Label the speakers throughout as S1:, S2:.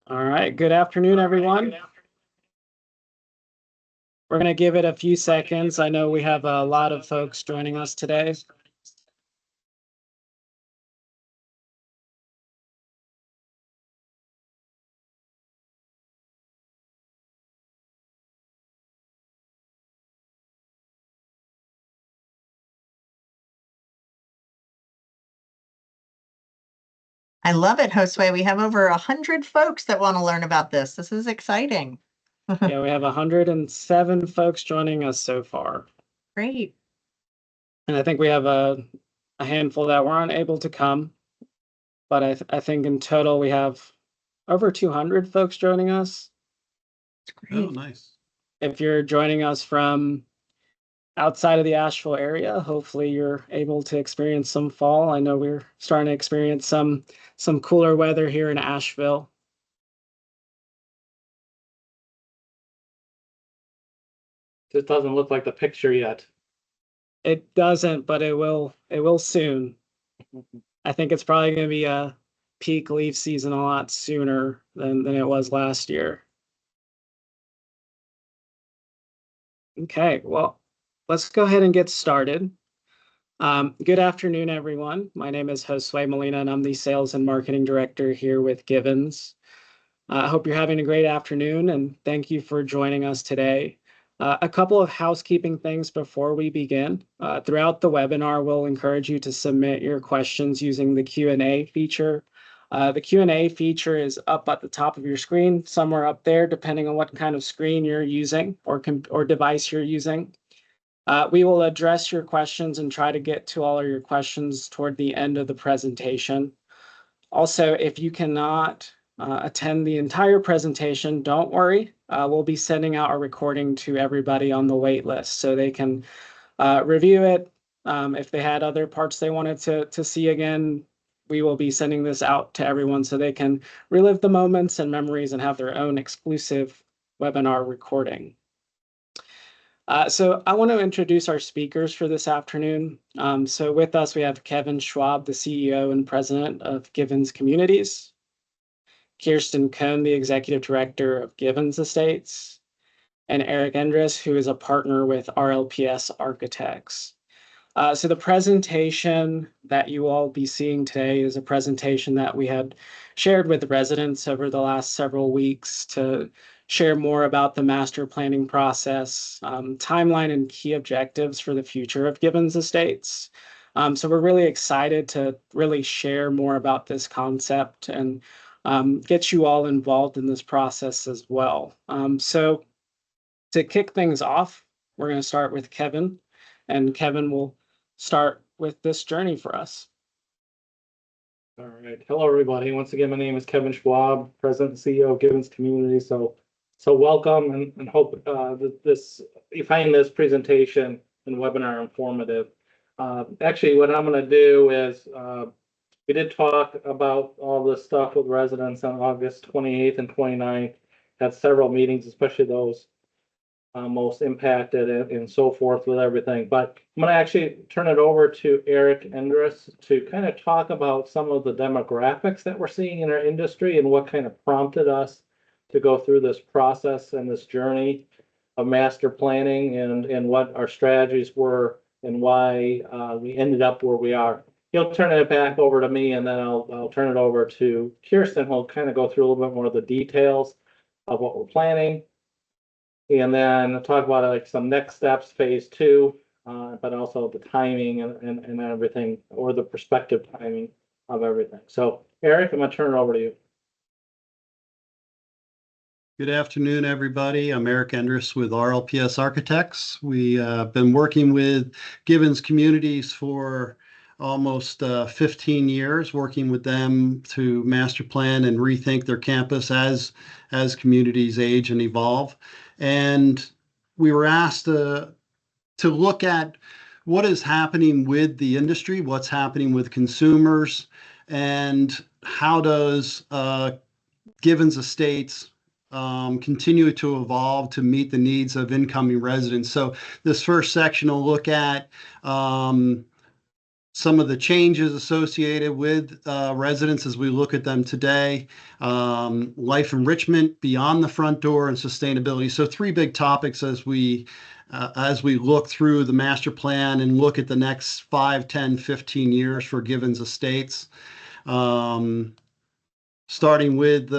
S1: All right, good afternoon, everyone. We're going to give it a few seconds. I know we have a lot of folks joining us today.
S2: I love it, Josue. We have over 100 folks that want to learn about this. This is exciting.
S1: Yeah, we have 107 folks joining us so far.
S2: Great.
S1: And I think we have a handful that were unable to come. But I think in total we have over 200 folks joining us.
S2: That's great.
S3: Oh, nice.
S1: If you're joining us from outside of the Asheville area, hopefully you're able to experience some fall. I know we're starting to experience some cooler weather here in Asheville.
S3: Just doesn't look like the picture yet.
S1: It doesn't, but it will soon. I think it's probably going to be a peak leaf season a lot sooner than it was last year. Okay, well, let's go ahead and get started. Good afternoon, everyone. My name is Josue Molina, and I'm the Sales and Marketing Director here with Givens. I hope you're having a great afternoon, and thank you for joining us today. A couple of housekeeping things before we begin. Throughout the webinar, we'll encourage you to submit your questions using the Q&A feature. The Q&A feature is up at the top of your screen, somewhere up there, depending on what kind of screen you're using or device you're using. We will address your questions and try to get to all of your questions toward the end of the presentation. Also, if you cannot attend the entire presentation, don't worry. We'll be sending out a recording to everybody on the wait list so they can review it. If they had other parts they wanted to see again, we will be sending this out to everyone so they can relive the moments and memories and have their own exclusive webinar recording. So I want to introduce our speakers for this afternoon. So with us, we have Kevin Schwab, the CEO and President of Givens Communities, Kirsten Cone, the Executive Director of Givens Estates, and Eric Endres, who is a partner with RLPS Architects. So the presentation that you all be seeing today is a presentation that we had shared with residents over the last several weeks to share more about the master planning process, timeline, and key objectives for the future of Givens Estates. So we're really excited to really share more about this concept and get you all involved in this process as well. So to kick things off, we're going to start with Kevin, and Kevin will start with this journey for us.
S3: All right. Hello, everybody. Once again, my name is Kevin Schwab, President and CEO of Givens Community. So welcome and hope that you find this presentation and webinar informative. Actually, what I'm going to do is we did talk about all this stuff with residents on August 28th and 29th. Had several meetings, especially those most impacted and so forth with everything. But I'm going to actually turn it over to Eric Endres to kind of talk about some of the demographics that we're seeing in our industry and what kind of prompted us to go through this process and this journey of master planning and what our strategies were and why we ended up where we are. He'll turn it back over to me, and then I'll turn it over to Kirsten, who'll kind of go through a little bit more of the details of what we're planning. And then talk about like some next steps, phase 2, but also the timing and everything, or the prospective timing of everything. So Eric, I'm going to turn it over to you.
S4: Good afternoon, everybody. I'm Eric Endres with RLPS Architects. We've been working with Givens Communities for almost 15 years, working with them to master plan and rethink their campus as communities age and evolve. And we were asked to look at what is happening with the industry, what's happening with consumers, and how does Givens Estates continue to evolve to meet the needs of incoming residents. So this first section will look at some of the changes associated with residents as we look at them today, life enrichment beyond the front door, and sustainability. So 3 big topics as we look through the master plan and look at the next 5, 10, 15 years for Givens Estates. Starting with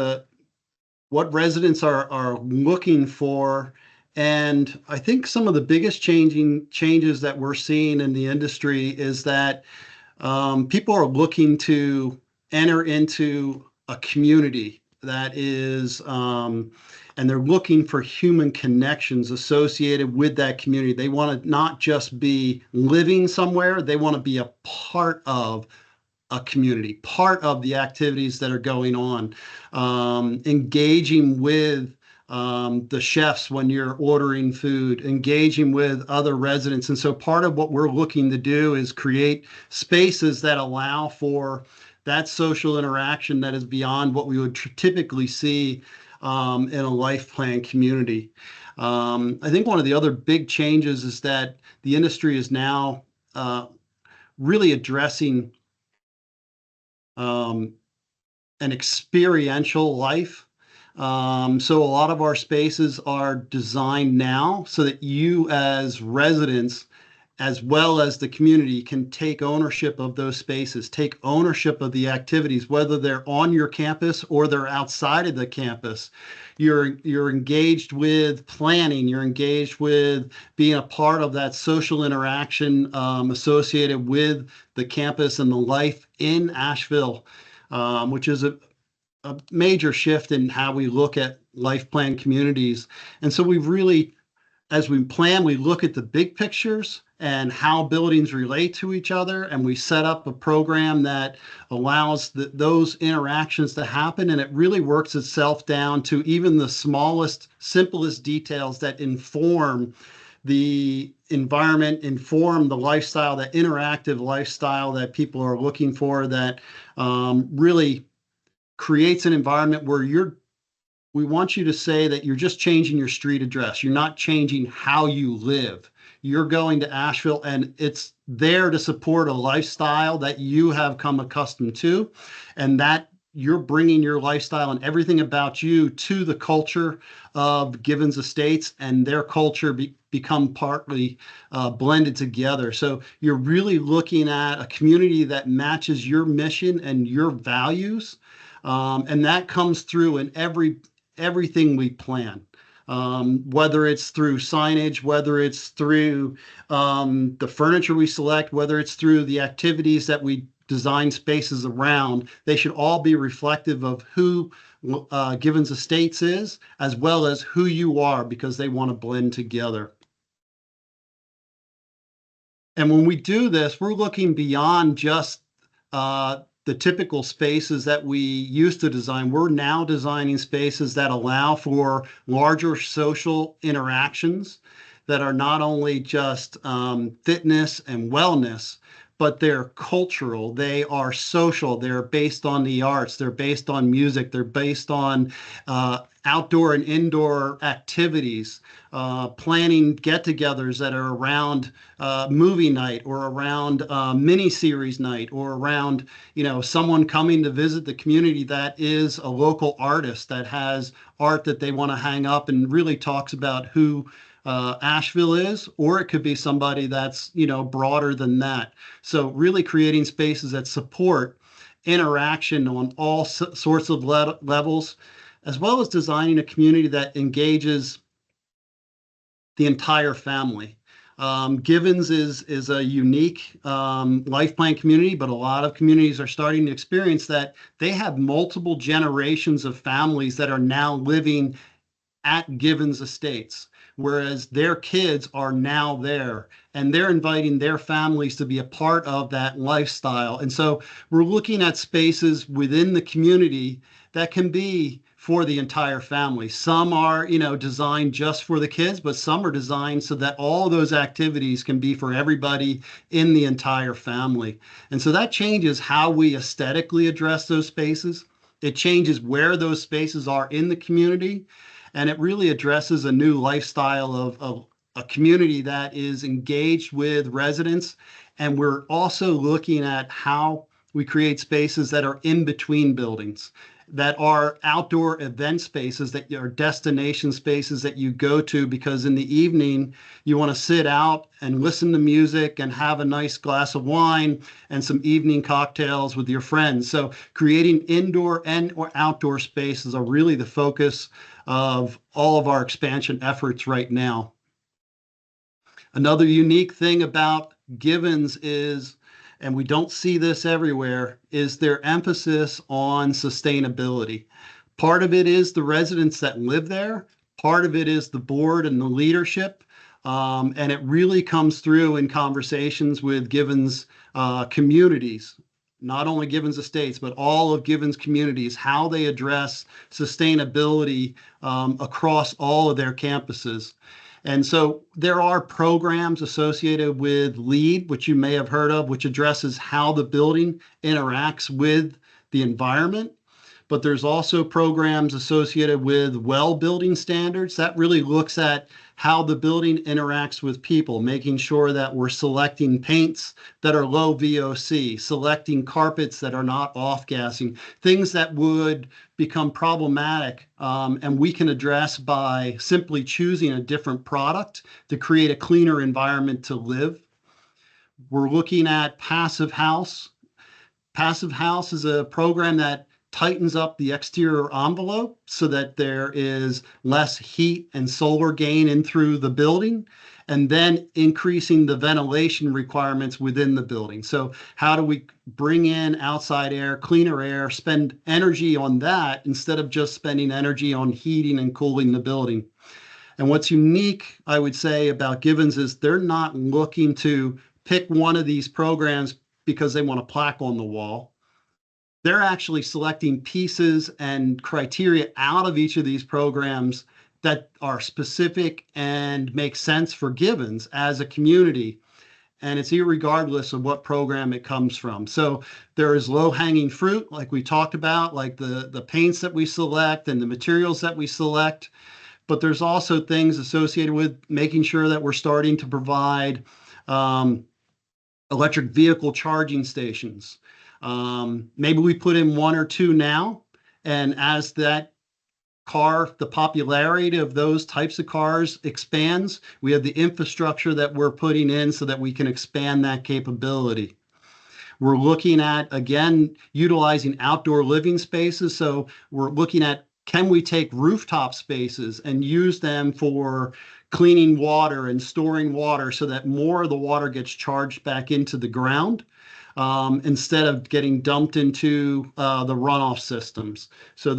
S4: what residents are looking for. And I think some of the biggest changes that we're seeing in the industry is that people are looking to enter into a community that is, and they're looking for human connections associated with that community. They want to not just be living somewhere, they want to be a part of a community, part of the activities that are going on, engaging with the chefs when you're ordering food, engaging with other residents. And so part of what we're looking to do is create spaces that allow for that social interaction that is beyond what we would typically see in a life plan community. I think one of the other big changes is that the industry is now really addressing an experiential life. So a lot of our spaces are designed now so that you as residents, as well as the community, can take ownership of those spaces, take ownership of the activities, whether they're on your campus or they're outside of the campus. You're engaged with planning, you're engaged with being a part of that social interaction associated with the campus and the life in Asheville, which is a major shift in how we look at life plan communities. And so we've really, as we plan, we look at the big pictures and how buildings relate to each other, and we set up a program that allows those interactions to happen, and it really works itself down to even the smallest, simplest details that inform the environment, inform the lifestyle, that interactive lifestyle that people are looking for, that really creates an environment where we want you to say that you're just changing your street address. You're not changing how you live. You're going to Asheville, and it's there to support a lifestyle that you have come accustomed to, and that you're bringing your lifestyle and everything about you to the culture of Givens Estates, and their culture become partly blended together. So you're really looking at a community that matches your mission and your values, and that comes through in everything we plan, whether it's through signage, whether it's through the furniture we select, whether it's through the activities that we design spaces around. They should all be reflective of who Givens Estates is, as well as who you are, because they want to blend together. And when we do this, we're looking beyond just the typical spaces that we used to design. We're now designing spaces that allow for larger social interactions that are not only just fitness and wellness, but they're cultural, they are social, they're based on the arts, they're based on music, they're based on outdoor and indoor activities, planning get-togethers that are around movie night, or around mini-series night, or around, someone coming to visit the community that is a local artist that has art that they want to hang up and really talks about who Asheville is, or it could be somebody that's, broader than that. So really creating spaces that support interaction on all sorts of levels, as well as designing a community that engages the entire family. Givens is a unique life plan community, but a lot of communities are starting to experience that they have multiple generations of families that are now living at Givens Estates, whereas their kids are now there, and they're inviting their families to be a part of that lifestyle. And so we're looking at spaces within the community that can be for the entire family. Some are, designed just for the kids, but some are designed so that all those activities can be for everybody in the entire family. And so that changes how we aesthetically address those spaces. It changes where those spaces are in the community. And it really addresses a new lifestyle a community that is engaged with residents. And we're also looking at how we create spaces that are in between buildings, that are outdoor event spaces, that are destination spaces that you go to because in the evening you want to sit out and listen to music and have a nice glass of wine and some evening cocktails with your friends. So creating indoor and or outdoor spaces are really the focus of all of our expansion efforts right now. Another unique thing about Givens is, and we don't see this everywhere, is their emphasis on sustainability. Part of it is the residents that live there. Part of it is the board and the leadership. And it really comes through in conversations with Givens communities, not only Givens Estates, but all of Givens communities, how they address sustainability across all of their campuses. And so there are programs associated with LEED, which you may have heard of, which addresses how the building interacts with the environment. But there's also programs associated with well building standards that really looks at how the building interacts with people, making sure that we're selecting paints that are low VOC, selecting carpets that are not off-gassing, things that would become problematic and we can address by simply choosing a different product to create a cleaner environment to live. We're looking at Passive House. Passive House is a program that tightens up the exterior envelope so that there is less heat and solar gain in through the building, and then increasing the ventilation requirements within the building. So how do we bring in outside air, cleaner air, spend energy on that instead of just spending energy on heating and cooling the building? And what's unique, I would say, about Givens is they're not looking to pick one of these programs because they want a plaque on the wall. They're actually selecting pieces and criteria out of each of these programs that are specific and make sense for Givens as a community. And it's irregardless of what program it comes from. So there is low-hanging fruit, like we talked about, like the paints that we select and the materials that we select. But there's also things associated with making sure that we're starting to provide electric vehicle charging stations. Maybe we put in one or two now, and as that the popularity of those types of cars expands, we have the infrastructure that we're putting in so that we can expand that capability. We're looking at, again, utilizing outdoor living spaces. So we're looking at, can we take rooftop spaces and use them for cleaning water and storing water so that more of the water gets charged back into the ground instead of getting dumped into the runoff systems. So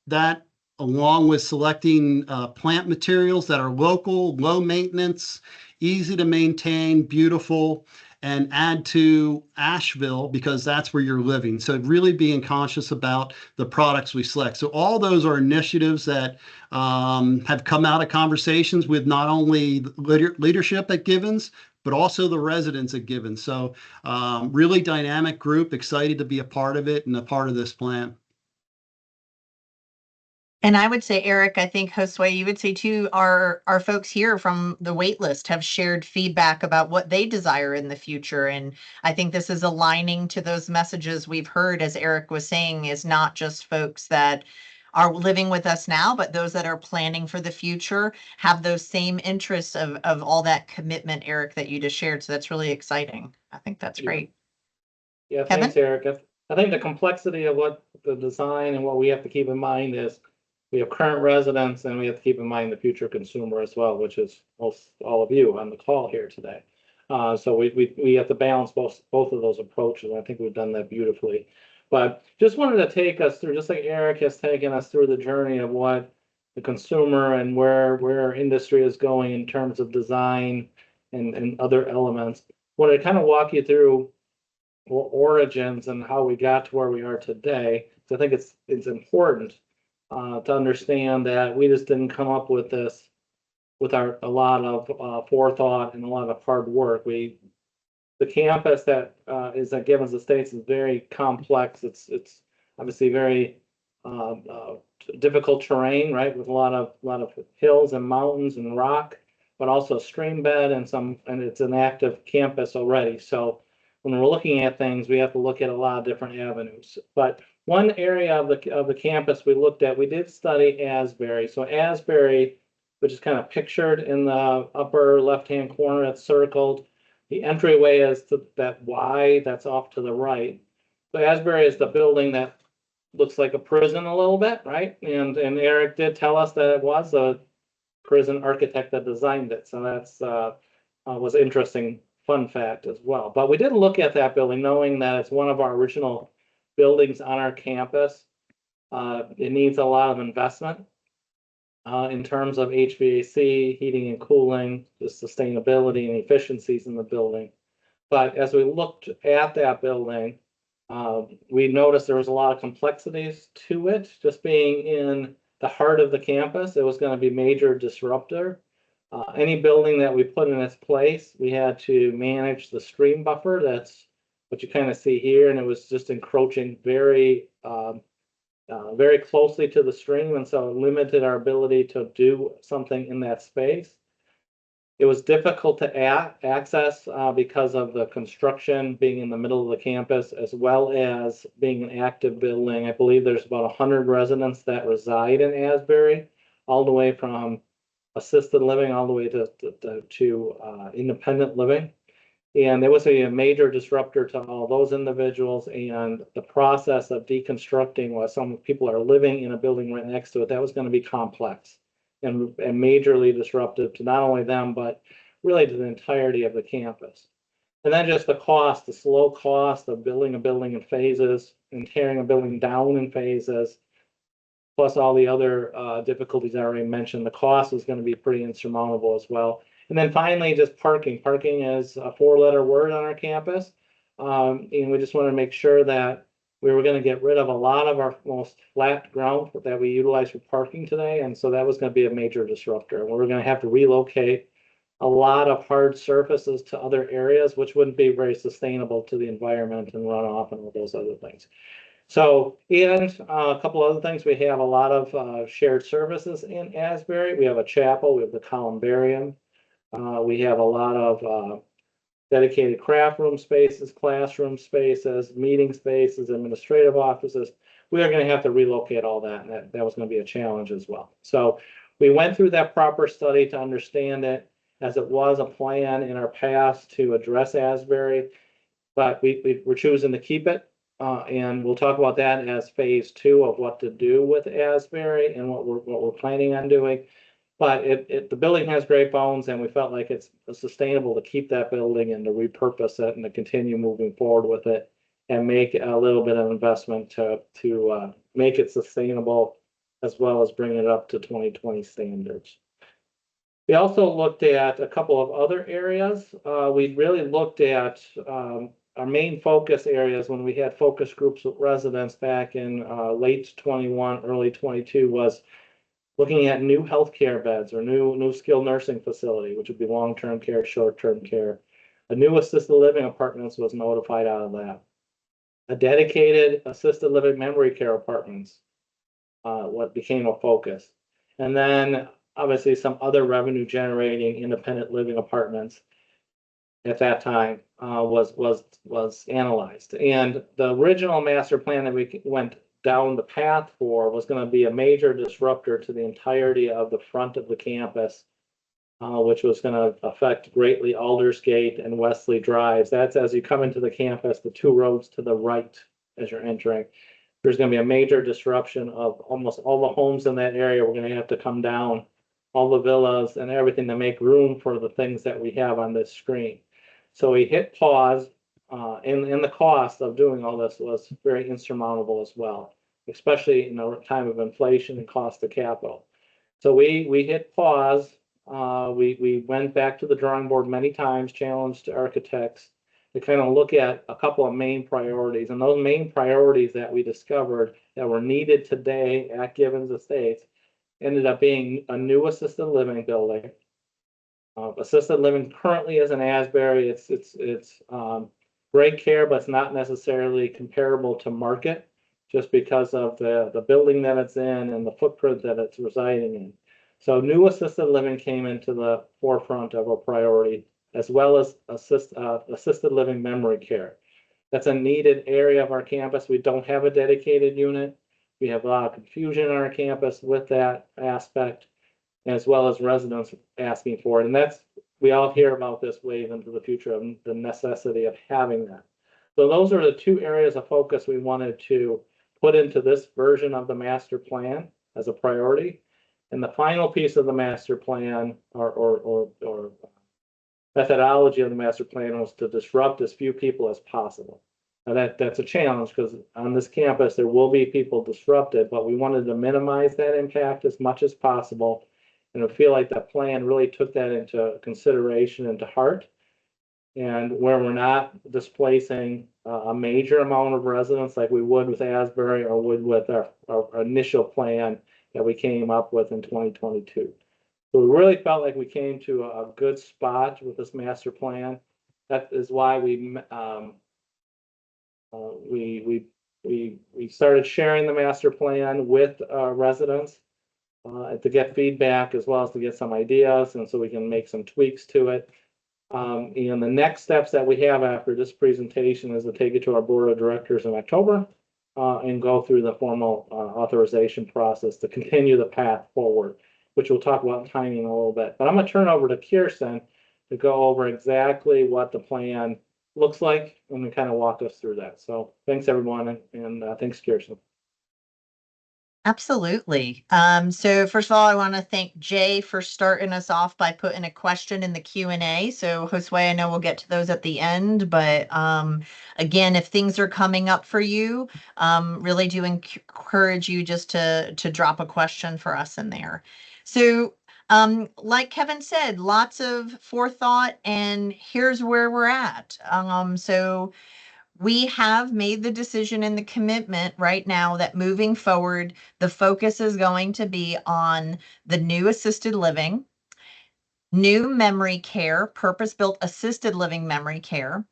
S4: that along with selecting plant materials that are local, low maintenance, easy to maintain, beautiful, and add to Asheville because that's where you're living. So really being conscious about the products we select. So all those are initiatives that have come out of conversations with not only leadership at Givens, but also the residents at Givens. So really dynamic group, excited to be a part of it and a part of this plan.
S2: And I would say, Eric, I think Josue, you would say too, our folks here from the wait list have shared feedback about what they desire in the future. And I think this is aligning to those messages we've heard, as Eric was saying, is not just folks that are living with us now, but those that are planning for the future have those same interests of all that commitment, Eric, that you just shared. So that's really exciting. I think that's great.
S3: Yeah,
S2: Kevin?
S3: thanks, Eric. I think the complexity of what the design and what we have to keep in mind is we have current residents and we have to keep in mind the future consumer as well, which is most all of you on the call here today. So we have to balance both of those approaches. I think we've done that beautifully. But just wanted to take us through, just like Eric has taken us through the journey of what the consumer and where industry is going in terms of design and other elements. Wanted to kind of walk you through origins and how we got to where we are today. So I think it's important to understand that we just didn't come up with this with a lot of forethought and a lot of hard work. The campus that is at Givens Estates is very complex. It's obviously very difficult terrain, right, with a lot of hills and mountains and rock. but also stream bed and it's an active campus already. So when we're looking at things, we have to look at a lot of different avenues. But one area of the campus we looked at, we did study Asbury. So Asbury, which is kind of pictured in the upper left-hand corner, it's circled. The entryway is to that Y that's off to the right. So Asbury is the building that looks like a prison a little bit, right? And Eric did tell us that it was a prison architect that designed it. So that's was interesting fun fact as well. But we did look at that building knowing that it's one of our original buildings on our campus. It needs a lot of investment in terms of HVAC, heating and cooling, the sustainability and efficiencies in the building. But as we looked at that building, we noticed there was a lot of complexities to it, just being in the heart of the campus. It was going to be major disruptor. Any building that we put in its place, we had to manage the stream buffer. That's what you kind of see here, and it was just encroaching very closely to the stream, and so it limited our ability to do something in that space. It was difficult to access because of the construction being in the middle of the campus, as well as being an active building. I believe there's about 100 residents that reside in Asbury, all the way from assisted living all the way to independent living. And it was a major disruptor to all those individuals, and the process of deconstructing while some people are living in a building right next to it, that was going to be complex and majorly disruptive to not only them, but really to the entirety of the campus. And then just the cost, the slow cost of building a building in phases and tearing a building down in phases, plus all the other difficulties I already mentioned, the cost was going to be pretty insurmountable as well. And then finally, just parking. Parking is a four-letter word on our campus. And we just want to make sure that we were going to get rid of a lot of our most flat ground that we utilize for parking today. And so that was going to be a major disruptor. And we're going to have to relocate a lot of hard surfaces to other areas, which wouldn't be very sustainable to the environment and runoff and all those other things. So, and a couple other things, we have a lot of shared services in Asbury. We have a chapel, we have the columbarium. We have a lot of dedicated craft room spaces, classroom spaces, meeting spaces, administrative offices. We are going to have to relocate all that, and that was going to be a challenge as well. So we went through that proper study to understand it, as it was a plan in our past to address Asbury, but we're choosing to keep it. And we'll talk about that as phase 2 of what to do with Asbury and what we're planning on doing. But the building has great bones, and we felt like it's sustainable to keep that building and to repurpose it and to continue moving forward with it and make a little bit of investment to make it sustainable, as well as bring it up to 2020 standards. We also looked at a couple of other areas. We really looked at our main focus areas when we had focus groups with residents back in late 21, early 22 was looking at new healthcare beds or new skilled nursing facility, which would be long-term care, short-term care. A new assisted living apartments was notified out of that. A dedicated assisted living memory care apartments, what became a focus. And then obviously some other revenue generating independent living apartments at that time was analyzed. And the original master plan that we went down the path for was going to be a major disruptor to the entirety of the front of the campus, which was going to affect greatly Aldersgate and Wesley Drives. That's as you come into the campus, the two roads to the right as you're entering. There's going to be a major disruption of almost all the homes in that area. We're going to have to come down, all the villas and everything, to make room for the things that we have on this screen. So we hit pause, and the cost of doing all this was very insurmountable as well, especially in a time of inflation and cost of capital. So we hit pause. We went back to the drawing board many times, challenged architects to kind of look at a couple of main priorities. And those main priorities that we discovered that were needed today at Givens Estates ended up being a new assisted living building. Assisted living currently is in Asbury. It's great care, but it's not necessarily comparable to market just because of the building that it's in and the footprint that it's residing in. So new assisted living came into the forefront of a priority, as well as assisted living memory care. That's a needed area of our campus. We don't have a dedicated unit. We have a lot of confusion on our campus with that aspect, as well as residents asking for it. And that's, we all hear about this wave into the future of the necessity of having that. So those are the two areas of focus we wanted to put into this version of the master plan as a priority. And the final piece of the master plan or methodology of the master plan was to disrupt as few people as possible. Now that's a challenge because on this campus, there will be people disrupted, but we wanted to minimize that impact as much as possible. And I feel like that plan really took that into consideration and to heart. And where we're not displacing a major amount of residents like we would with Asbury or would with our initial plan that we came up with in 2022. So we really felt like we came to a good spot with this master plan. That is why we started sharing the master plan with residents to get feedback as well as to get some ideas, and so we can make some tweaks to it. And the next steps that we have after this presentation is to take it to our board of directors in October and go through the formal authorization process to continue the path forward, which we'll talk about timing a little bit. But I'm going to turn over to Kirsten to go over exactly what the plan looks like and kind of walk us through that. So thanks, everyone, and thanks, Kirsten.
S2: Absolutely. So first of all, I want to thank Jay for starting us off by putting a question in the Q&A. So Josue, I know we'll get to those at the end, but again, if things are coming up for you, really do encourage you just to drop a question for us in there. So like Kevin said, lots of forethought, and here's where we're at. So we have made the decision and the commitment right now that moving forward, the focus is going to be on the new assisted living, new memory care, purpose-built assisted living memory care,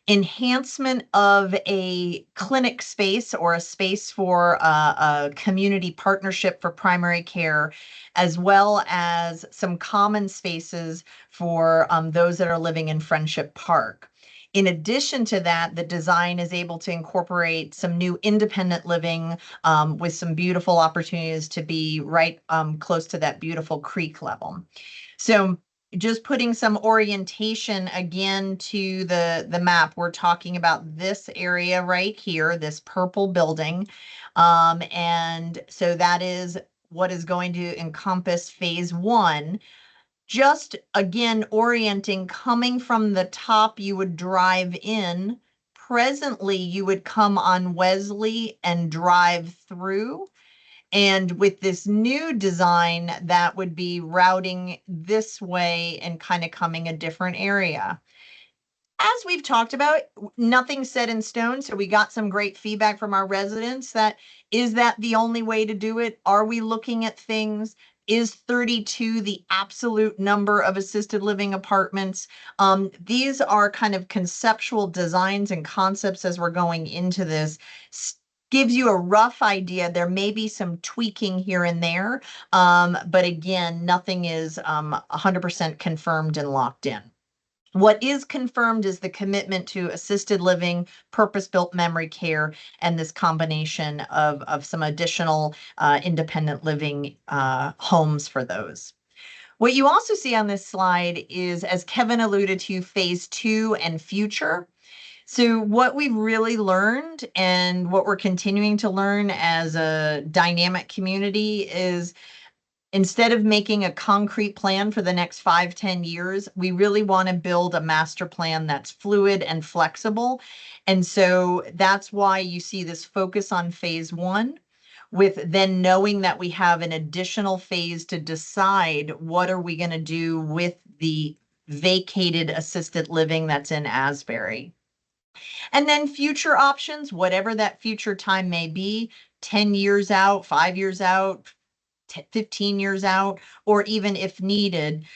S2: enhancement of a clinic space or a space for a community partnership for primary care, as well as some common spaces for those that are living in Friendship Park. In addition to that, the design is able to incorporate some new independent living with some beautiful opportunities to be right close to that beautiful creek level. So just putting some orientation again to the map, we're talking about this area right here, this purple building. And so that is what is going to encompass phase one. Just again, orienting, coming from the top, you would drive in. Presently, you would come on Wesley and drive through. And with this new design, that would be routing this way and kind of coming a different area. As we've talked about, nothing's set in stone. So we got some great feedback from our residents that, is that the only way to do it? Are we looking at things? Is 32 the absolute number of assisted living apartments? These are kind of conceptual designs and concepts as we're going into this. Gives you a rough idea. There may be some tweaking here and there, but again, nothing is 100% confirmed and locked in. What is confirmed is the commitment to assisted living, purpose-built memory care, and this combination of some additional independent living homes for those. What you also see on this slide is, as Kevin alluded to, phase two and future. So what we've really learned and what we're continuing to learn as a dynamic community is, instead of making a concrete plan for the next 5-10 years, we really want to build a master plan that's fluid and flexible. And so that's why you see this focus on phase one, with then knowing that we have an additional phase to decide what are we going to do with the vacated assisted living that's in Asbury. And then future options, whatever that future time may be, 10 years out, 5 years out, 15 years out, or even if needed,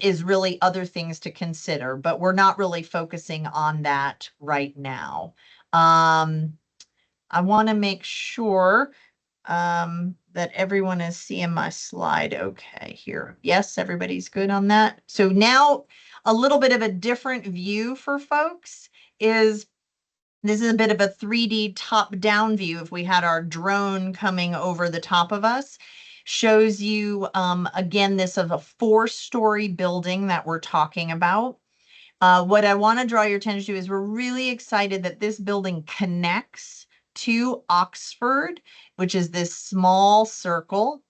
S2: is really other things to consider, but we're not really focusing on that right now. I want to make sure that everyone is seeing my slide okay here. Yes, everybody's good on that. So now a little bit of a different view for folks is this is a bit of a 3D top-down view. If we had our drone coming over the top of us, shows you, again, this of a 4-story building that we're talking about. What I want to draw your attention to is we're really excited that this building connects to Oxford, which is this small circle,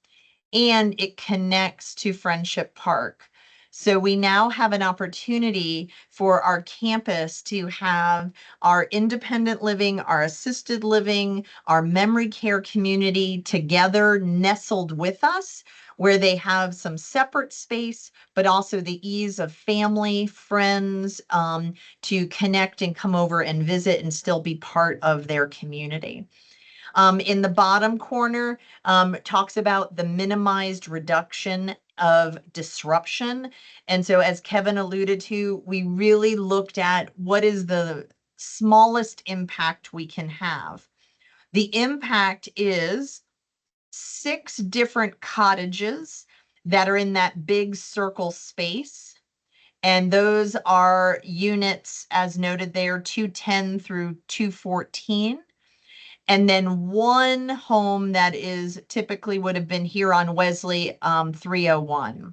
S2: and it connects to Friendship Park. So we now have an opportunity for our campus to have our independent living, our assisted living, our memory care community together nestled with us, where they have some separate space, but also the ease of family, friends, to connect and come over and visit and still be part of their community. In the bottom corner, talks about the minimized reduction of disruption. And so as Kevin alluded to, we really looked at what is the smallest impact we can have. The impact is 6 different cottages that are in that big circle space. And those are units, as noted there, 210 through 214. And then 1 home that is typically would have been here on Wesley, 301.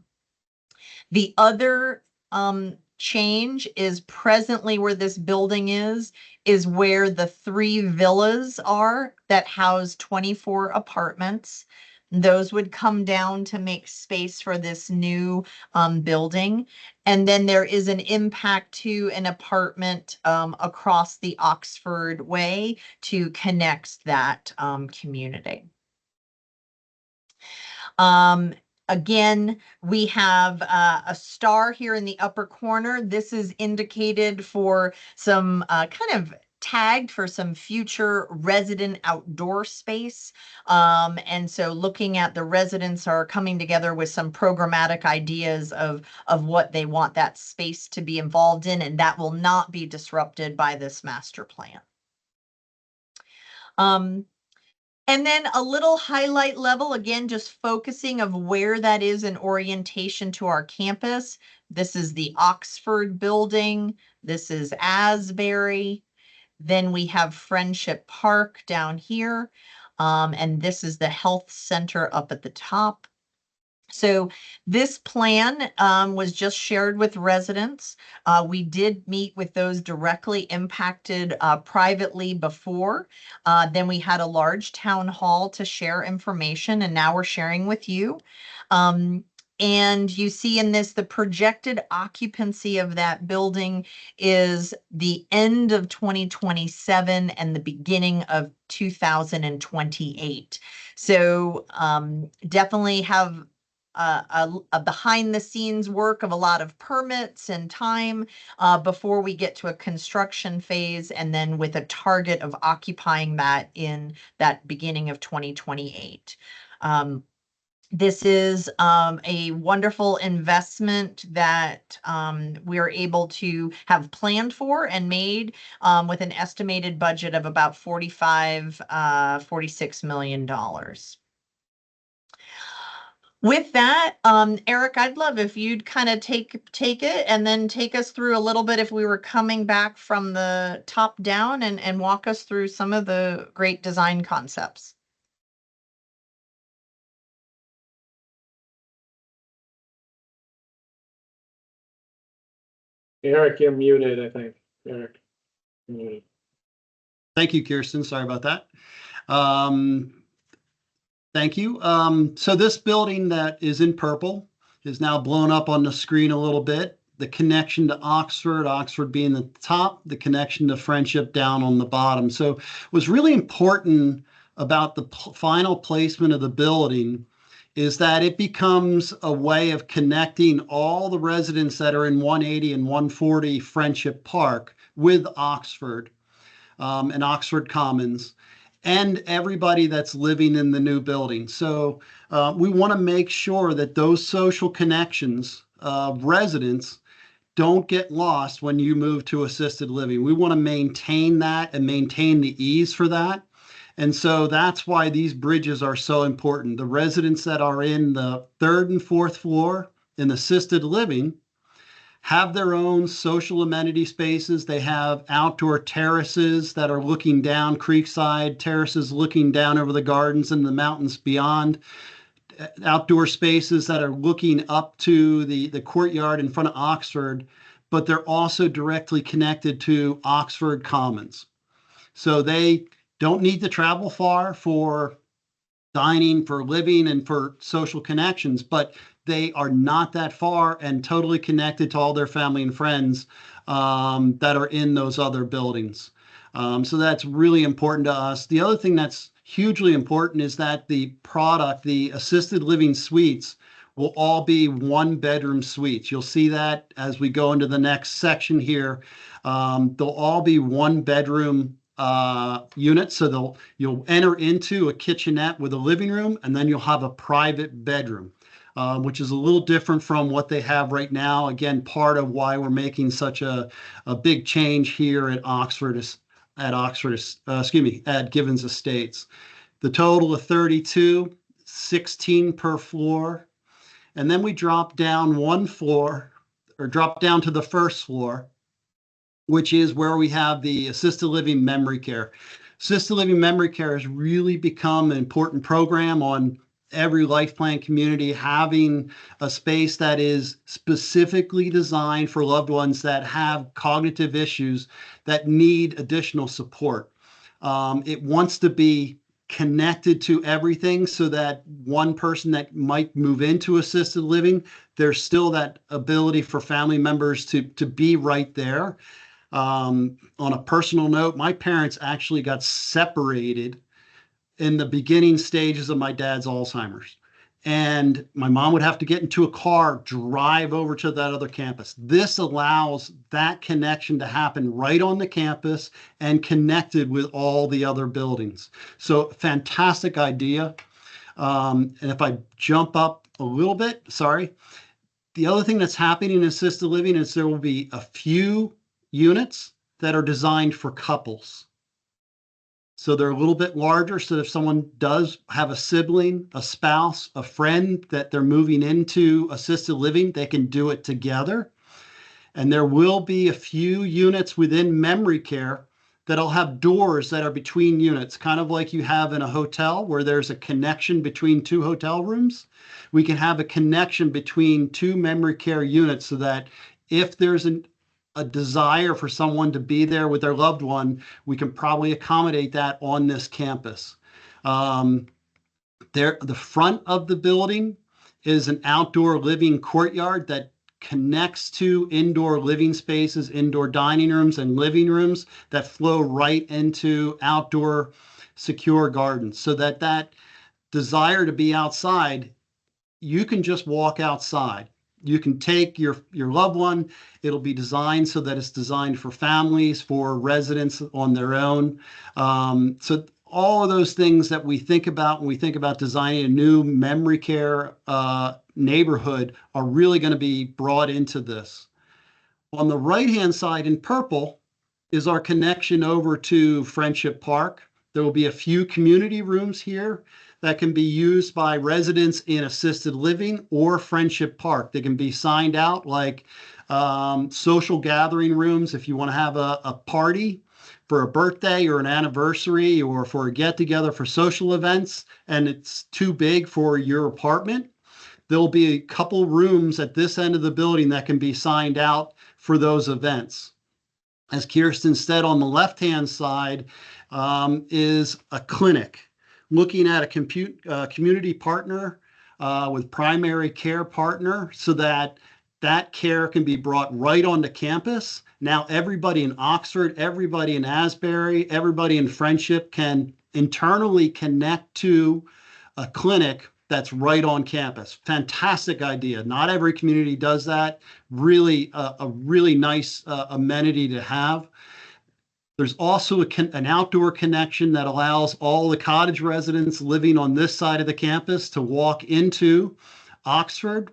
S2: The other change is presently where this building is where the 3 villas are that house 24 apartments. Those would come down to make space for this new building. And then there is an impact to an apartment across the Oxford Way to connect that community. Again, we have a star here in the upper corner. This is indicated for some kind of tagged for some future resident outdoor space. And so looking at the residents are coming together with some programmatic ideas of what they want that space to be involved in, and that will not be disrupted by this master plan. And then a little highlight level, again, just focusing of where that is in orientation to our campus. This is the Oxford building. This is Asbury. Then we have Friendship Park down here. And this is the health center up at the top. So this plan was just shared with residents. We did meet with those directly impacted privately before. Then we had a large town hall to share information, and now we're sharing with you. And you see in this, the projected occupancy of that building is the end of 2027 and the beginning of 2028. So definitely have a behind the scenes work of a lot of permits and time before we get to a construction phase, and then with a target of occupying that in that beginning of 2028. This is a wonderful investment that we are able to have planned for and made with an estimated budget of about $46 million. With that, Eric, I'd love if you'd kind of take it and then take us through a little bit if we were coming back from the top down and walk us through some of the great design concepts.
S3: Eric, you're muted, I think. Eric, you're muted.
S4: Thank you, Kirsten. Sorry about that. Thank you. So this building that is in purple is now blown up on the screen a little bit. The connection to Oxford, Oxford being the top, the connection to Friendship down on the bottom. So what's really important about the final placement of the building is that it becomes a way of connecting all the residents that are in 180 and 140 Friendship Park with Oxford and Oxford Commons and everybody that's living in the new building. So we want to make sure that those social connections of residents don't get lost when you move to assisted living. We want to maintain that and maintain the ease for that. And so that's why these bridges are so important. The residents that are in the third and fourth floor in assisted living have their own social amenity spaces. They have outdoor terraces that are looking down creekside, terraces looking down over the gardens and the mountains beyond, outdoor spaces that are looking up to the courtyard in front of Oxford, but they're also directly connected to Oxford Commons. So they don't need to travel far for dining, for living, and for social connections, but they are not that far and totally connected to all their family and friends that are in those other buildings. So that's really important to us. The other thing that's hugely important is that the product, the assisted living suites, will all be one bedroom suites. You'll see that as we go into the next section here. They'll all be one bedroom units. So you'll enter into a kitchenette with a living room, and then you'll have a private bedroom, which is a little different from what they have right now. Again, part of why we're making such a big change here at at Givens Estates. The total of 32, 16 per floor. And then we drop down one floor, or drop down to the first floor, which is where we have the assisted living memory care. Assisted living memory care has really become an important program on every life plan community, having a space that is specifically designed for loved ones that have cognitive issues that need additional support. It wants to be connected to everything so that one person that might move into assisted living, there's still that ability for family members to be right there. On a personal note, my parents actually got separated in the beginning stages of my dad's Alzheimer's. And my mom would have to get into a car, drive over to that other campus. This allows that connection to happen right on the campus and connected with all the other buildings. So fantastic idea. And if I jump up a little bit, sorry. The other thing that's happening in assisted living is there will be a few units that are designed for couples. So they're a little bit larger, so if someone does have a sibling, a spouse, a friend that they're moving into assisted living, they can do it together. And there will be a few units within memory care that'll have doors that are between units, kind of like you have in a hotel where there's a connection between two hotel rooms. We can have a connection between two memory care units so that if there's a desire for someone to be there with their loved one, we can probably accommodate that on this campus. The front of the building is an outdoor living courtyard that connects to indoor living spaces, indoor dining rooms and living rooms that flow right into outdoor secure gardens, so that desire to be outside, you can just walk outside. You can take your loved one. It'll be designed so that it's designed for families, for residents on their own. So all of those things that we think about when we think about designing a new memory care neighborhood are really going to be brought into this. On the right-hand side in purple is our connection over to Friendship Park. There will be a few community rooms here that can be used by residents in assisted living or Friendship Park. They can be signed out like social gathering rooms if you want to have a party for a birthday or an anniversary or for a get-together for social events, and it's too big for your apartment. There'll be a couple rooms at this end of the building that can be signed out for those events. As Kirsten said, on the left-hand side is a clinic, looking at a community partner with primary care partner so that care can be brought right onto campus. Now everybody in Oxford, everybody in Asbury, everybody in Friendship can internally connect to a clinic that's right on campus. Fantastic idea. Not every community does that. Really, a really nice amenity to have. There's also an outdoor connection that allows all the cottage residents living on this side of the campus to walk into Oxford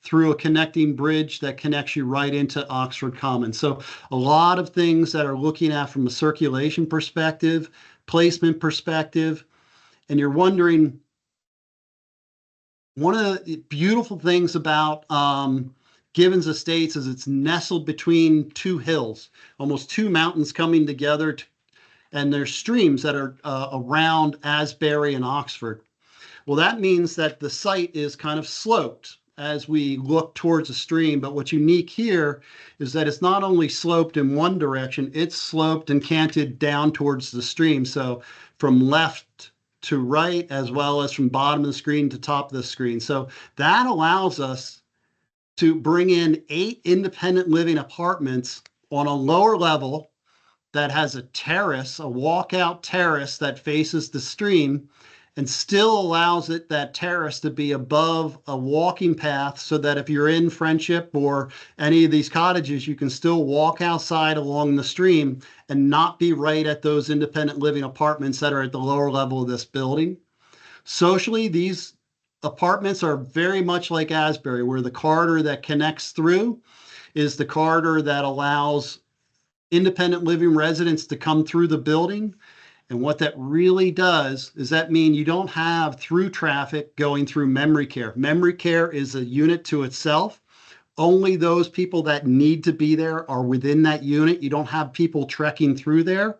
S4: through a connecting bridge that connects you right into Oxford Commons. So a lot of things that are looking at from a circulation perspective, placement perspective, and you're wondering, one of the beautiful things about Givens Estates is it's nestled between two hills, almost two mountains coming together, and there's streams that are around Asbury and Oxford. Well, that means that the site is kind of sloped as we look towards the stream. But what's unique here is that it's not only sloped in one direction, it's sloped and canted down towards the stream. So from left to right, as well as from bottom of the screen to top of the screen. So that allows us to bring in 8 independent living apartments on a lower level that has a terrace, a walkout terrace that faces the stream, and still allows that terrace to be above a walking path, so that if you're in Friendship or any of these cottages, you can still walk outside along the stream and not be right at those independent living apartments that are at the lower level of this building. Socially, these apartments are very much like Asbury, where the corridor that connects through is the corridor that allows independent living residents to come through the building. And what that really does is that mean you don't have through traffic going through memory care. Memory care is a unit to itself. Only those people that need to be there are within that unit. You don't have people trekking through there.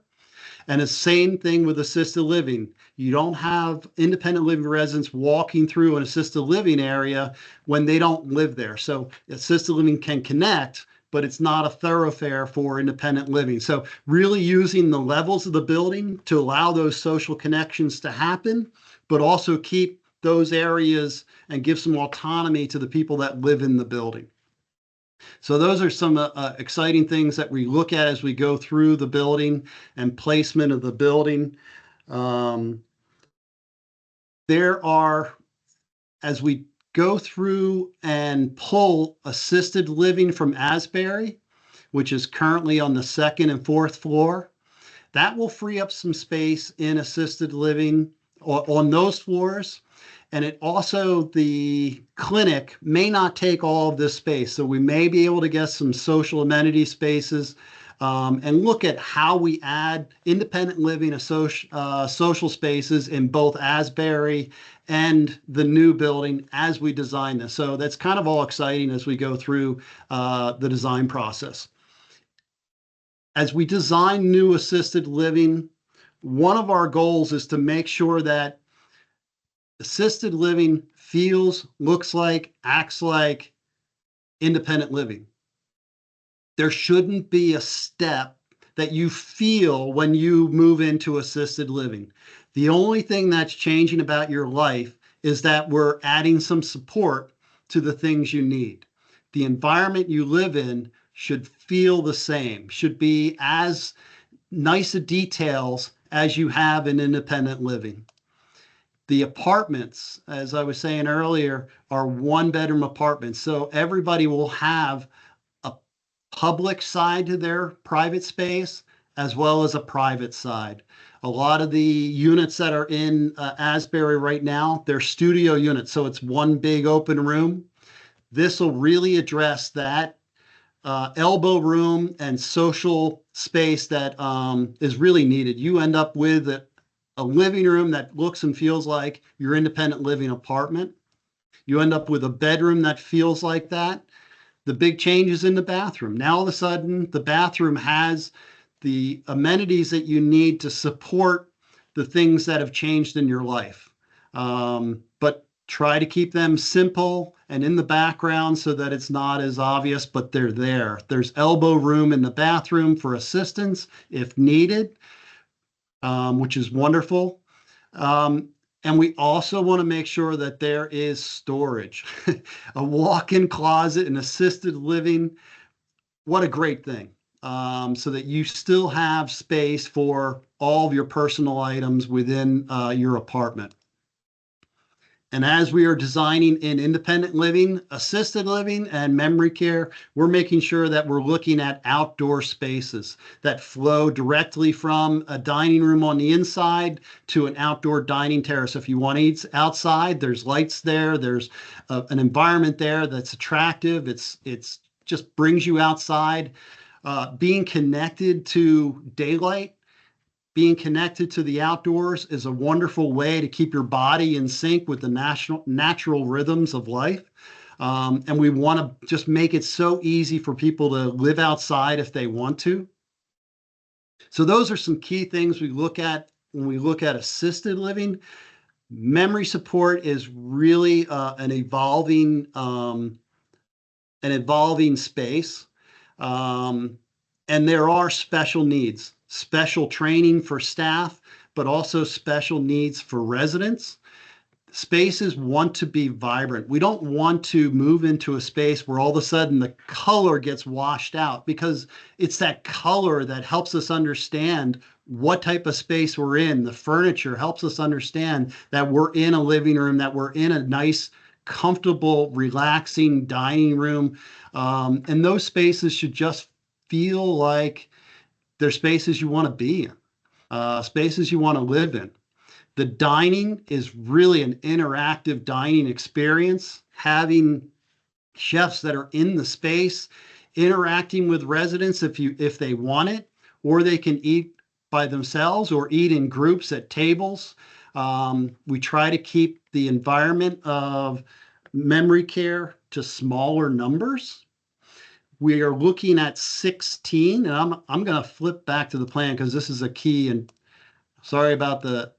S4: And the same thing with assisted living. You don't have independent living residents walking through an assisted living area when they don't live there. So assisted living can connect, but it's not a thoroughfare for independent living. So really using the levels of the building to allow those social connections to happen, but also keep those areas and give some autonomy to the people that live in the building. So those are some exciting things that we look at as we go through the building and placement of the building. There are, as we go through and pull assisted living from Asbury, which is currently on the 2nd and 4th floor, that will free up some space in assisted living on those floors. And it also, the clinic may not take all of this space. So we may be able to get some social amenity spaces and look at how we add independent living social spaces in both Asbury and the new building as we design this. So that's kind of all exciting as we go through the design process. As we design new assisted living, one of our goals is to make sure that assisted living feels, looks like, acts like independent living. There shouldn't be a step that you feel when you move into assisted living. The only thing that's changing about your life is that we're adding some support to the things you need. The environment you live in should feel the same, should be as nice a details as you have in independent living. The apartments, as I was saying earlier, are 1-bedroom apartments. So everybody will have a public side to their private space as well as a private side. A lot of the units that are in Asbury right now, they're studio units. So it's one big open room. This will really address that elbow room and social space that is really needed. You end up with a living room that looks and feels like your independent living apartment. You end up with a bedroom that feels like that. The big change is in the bathroom. Now, all of a sudden, the bathroom has the amenities that you need to support the things that have changed in your life. But try to keep them simple and in the background so that it's not as obvious, but they're there. There's elbow room in the bathroom for assistance if needed. Which is wonderful. And we also want to make sure that there is storage. A walk-in closet and assisted living, what a great thing. So that you still have space for all of your personal items within your apartment. And as we are designing in independent living, assisted living, and memory care, we're making sure that we're looking at outdoor spaces that flow directly from a dining room on the inside to an outdoor dining terrace. If you want to eat outside, there's lights there. There's an environment there that's attractive. It's just brings you outside. Being connected to daylight, being connected to the outdoors is a wonderful way to keep your body in sync with the natural rhythms of life. And we want to just make it so easy for people to live outside if they want to. So those are some key things we look at when we look at assisted living. Memory support is really an evolving space. And there are special needs, special training for staff, but also special needs for residents. Spaces want to be vibrant. We don't want to move into a space where all of a sudden the color gets washed out, because it's that color that helps us understand what type of space we're in. The furniture helps us understand that we're in a living room, that we're in a nice, comfortable, relaxing dining room. And those spaces should just feel like they're spaces you want to be in, spaces you want to live in. The dining is really an interactive dining experience, having chefs that are in the space, interacting with residents if they want it, or they can eat by themselves or eat in groups at tables. We try to keep the environment of memory care to smaller numbers. We are looking at 16, and I'm going to flip back to the plan because this is a key, and sorry about the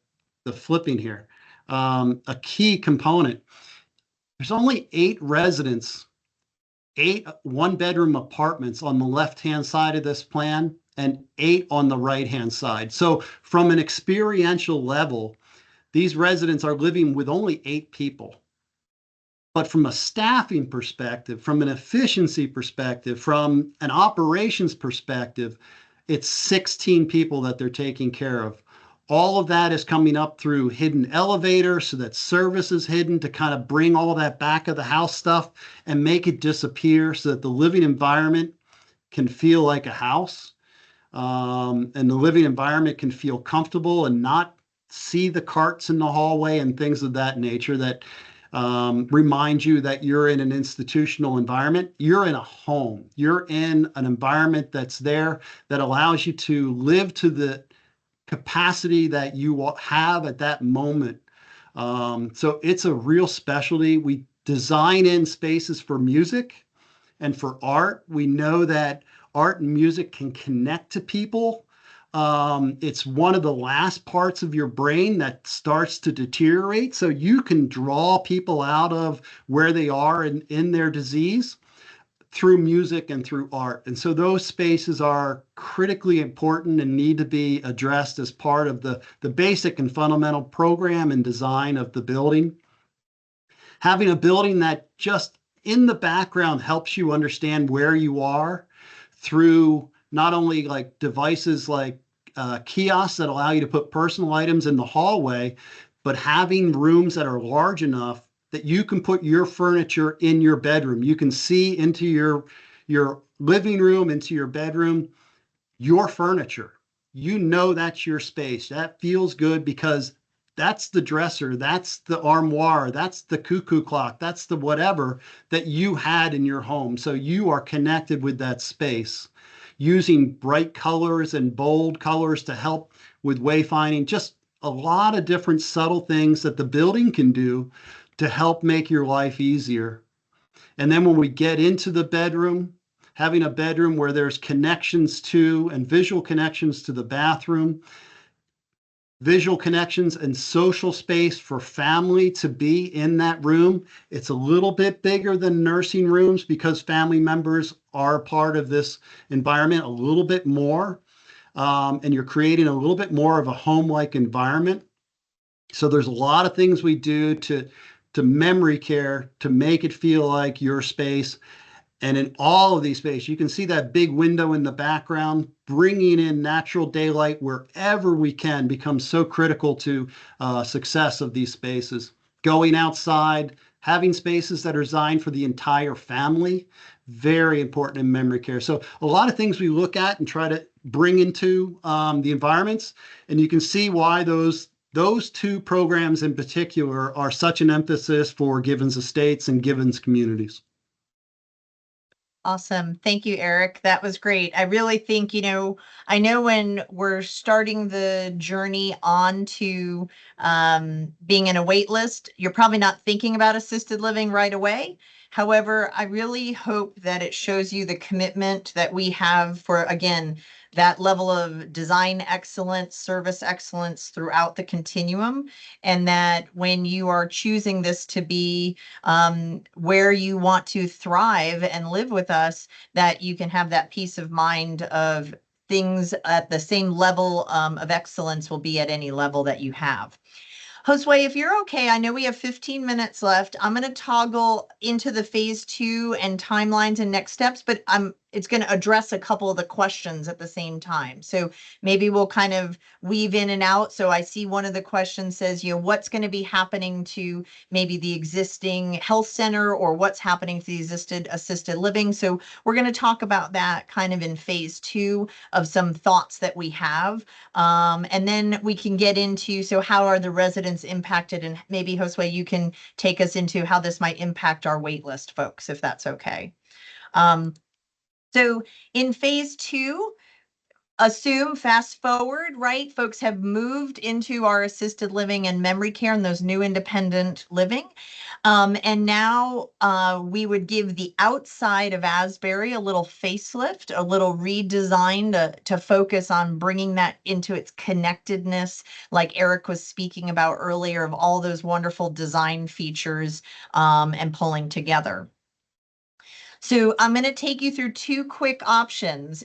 S4: flipping here. A key component. There's only 8 residents, 8 one-bedroom apartments on the left-hand side of this plan, and 8 on the right-hand side. So from an experiential level, these residents are living with only 8 people. But from a staffing perspective, from an efficiency perspective, from an operations perspective, it's 16 people that they're taking care of. All of that is coming up through hidden elevators, so that service is hidden to kind of bring all that back of the house stuff and make it disappear so that the living environment can feel like a house. And the living environment can feel comfortable and not see the carts in the hallway and things of that nature that remind you that you're in an institutional environment. You're in a home. You're in an environment that's there that allows you to live to the capacity that you have at that moment. So it's a real specialty. We design in spaces for music and for art. We know that art and music can connect to people. It's one of the last parts of your brain that starts to deteriorate. So you can draw people out of where they are in their disease through music and through art. And so those spaces are critically important and need to be addressed as part of the basic and fundamental program and design of the building. Having a building that just in the background helps you understand where you are through not only like devices like kiosks that allow you to put personal items in the hallway, but having rooms that are large enough that you can put your furniture in your bedroom. You can see into your living room, into your bedroom, your furniture. You know that's your space. That feels good because that's the dresser, that's the armoire, that's the cuckoo clock, that's the whatever that you had in your home. So you are connected with that space. Using bright colors and bold colors to help with wayfinding, just a lot of different subtle things that the building can do to help make your life easier. And then when we get into the bedroom, having a bedroom where there's connections to and visual connections to the bathroom, visual connections and social space for family to be in that room. It's a little bit bigger than nursing rooms because family members are part of this environment a little bit more. And you're creating a little bit more of a home-like environment. So there's a lot of things we do to memory care to make it feel like your space. And in all of these spaces, you can see that big window in the background. Bringing in natural daylight wherever we can becomes so critical to success of these spaces. Going outside, having spaces that are designed for the entire family, very important in memory care. So a lot of things we look at and try to bring into the environments, and you can see why those 2 programs in particular are such an emphasis for Givens Estates and Givens communities.
S2: Awesome. Thank you, Eric. That was great. I really think, I know when we're starting the journey on to being in a wait list, you're probably not thinking about assisted living right away. However, I really hope that it shows you the commitment that we have for, again, that level of design excellence, service excellence throughout the continuum, and that when you are choosing this to be where you want to thrive and live with us, that you can have that peace of mind of things at the same level of excellence will be at any level that you have. Josue, if you're okay, I know we have 15 minutes left. I'm going to toggle into the phase 2 and timelines and next steps, but it's going to address a couple of the questions at the same time. So maybe we'll kind of weave in and out. So I see one of the questions says, what's going to be happening to maybe the existing health center, or what's happening to the assisted living. So we're going to talk about that kind of in phase 2 of some thoughts that we have. And then we can get into, so how are the residents impacted? And maybe Josue, you can take us into how this might impact our wait list folks, if that's okay. So in phase 2, assume fast forward, right? Folks have moved into our assisted living and memory care and those new independent living. And now we would give the outside of Asbury a little facelift, a little redesign to focus on bringing that into its connectedness, like Eric was speaking about earlier, of all those wonderful design features and pulling together. So I'm going to take you through 2 quick options.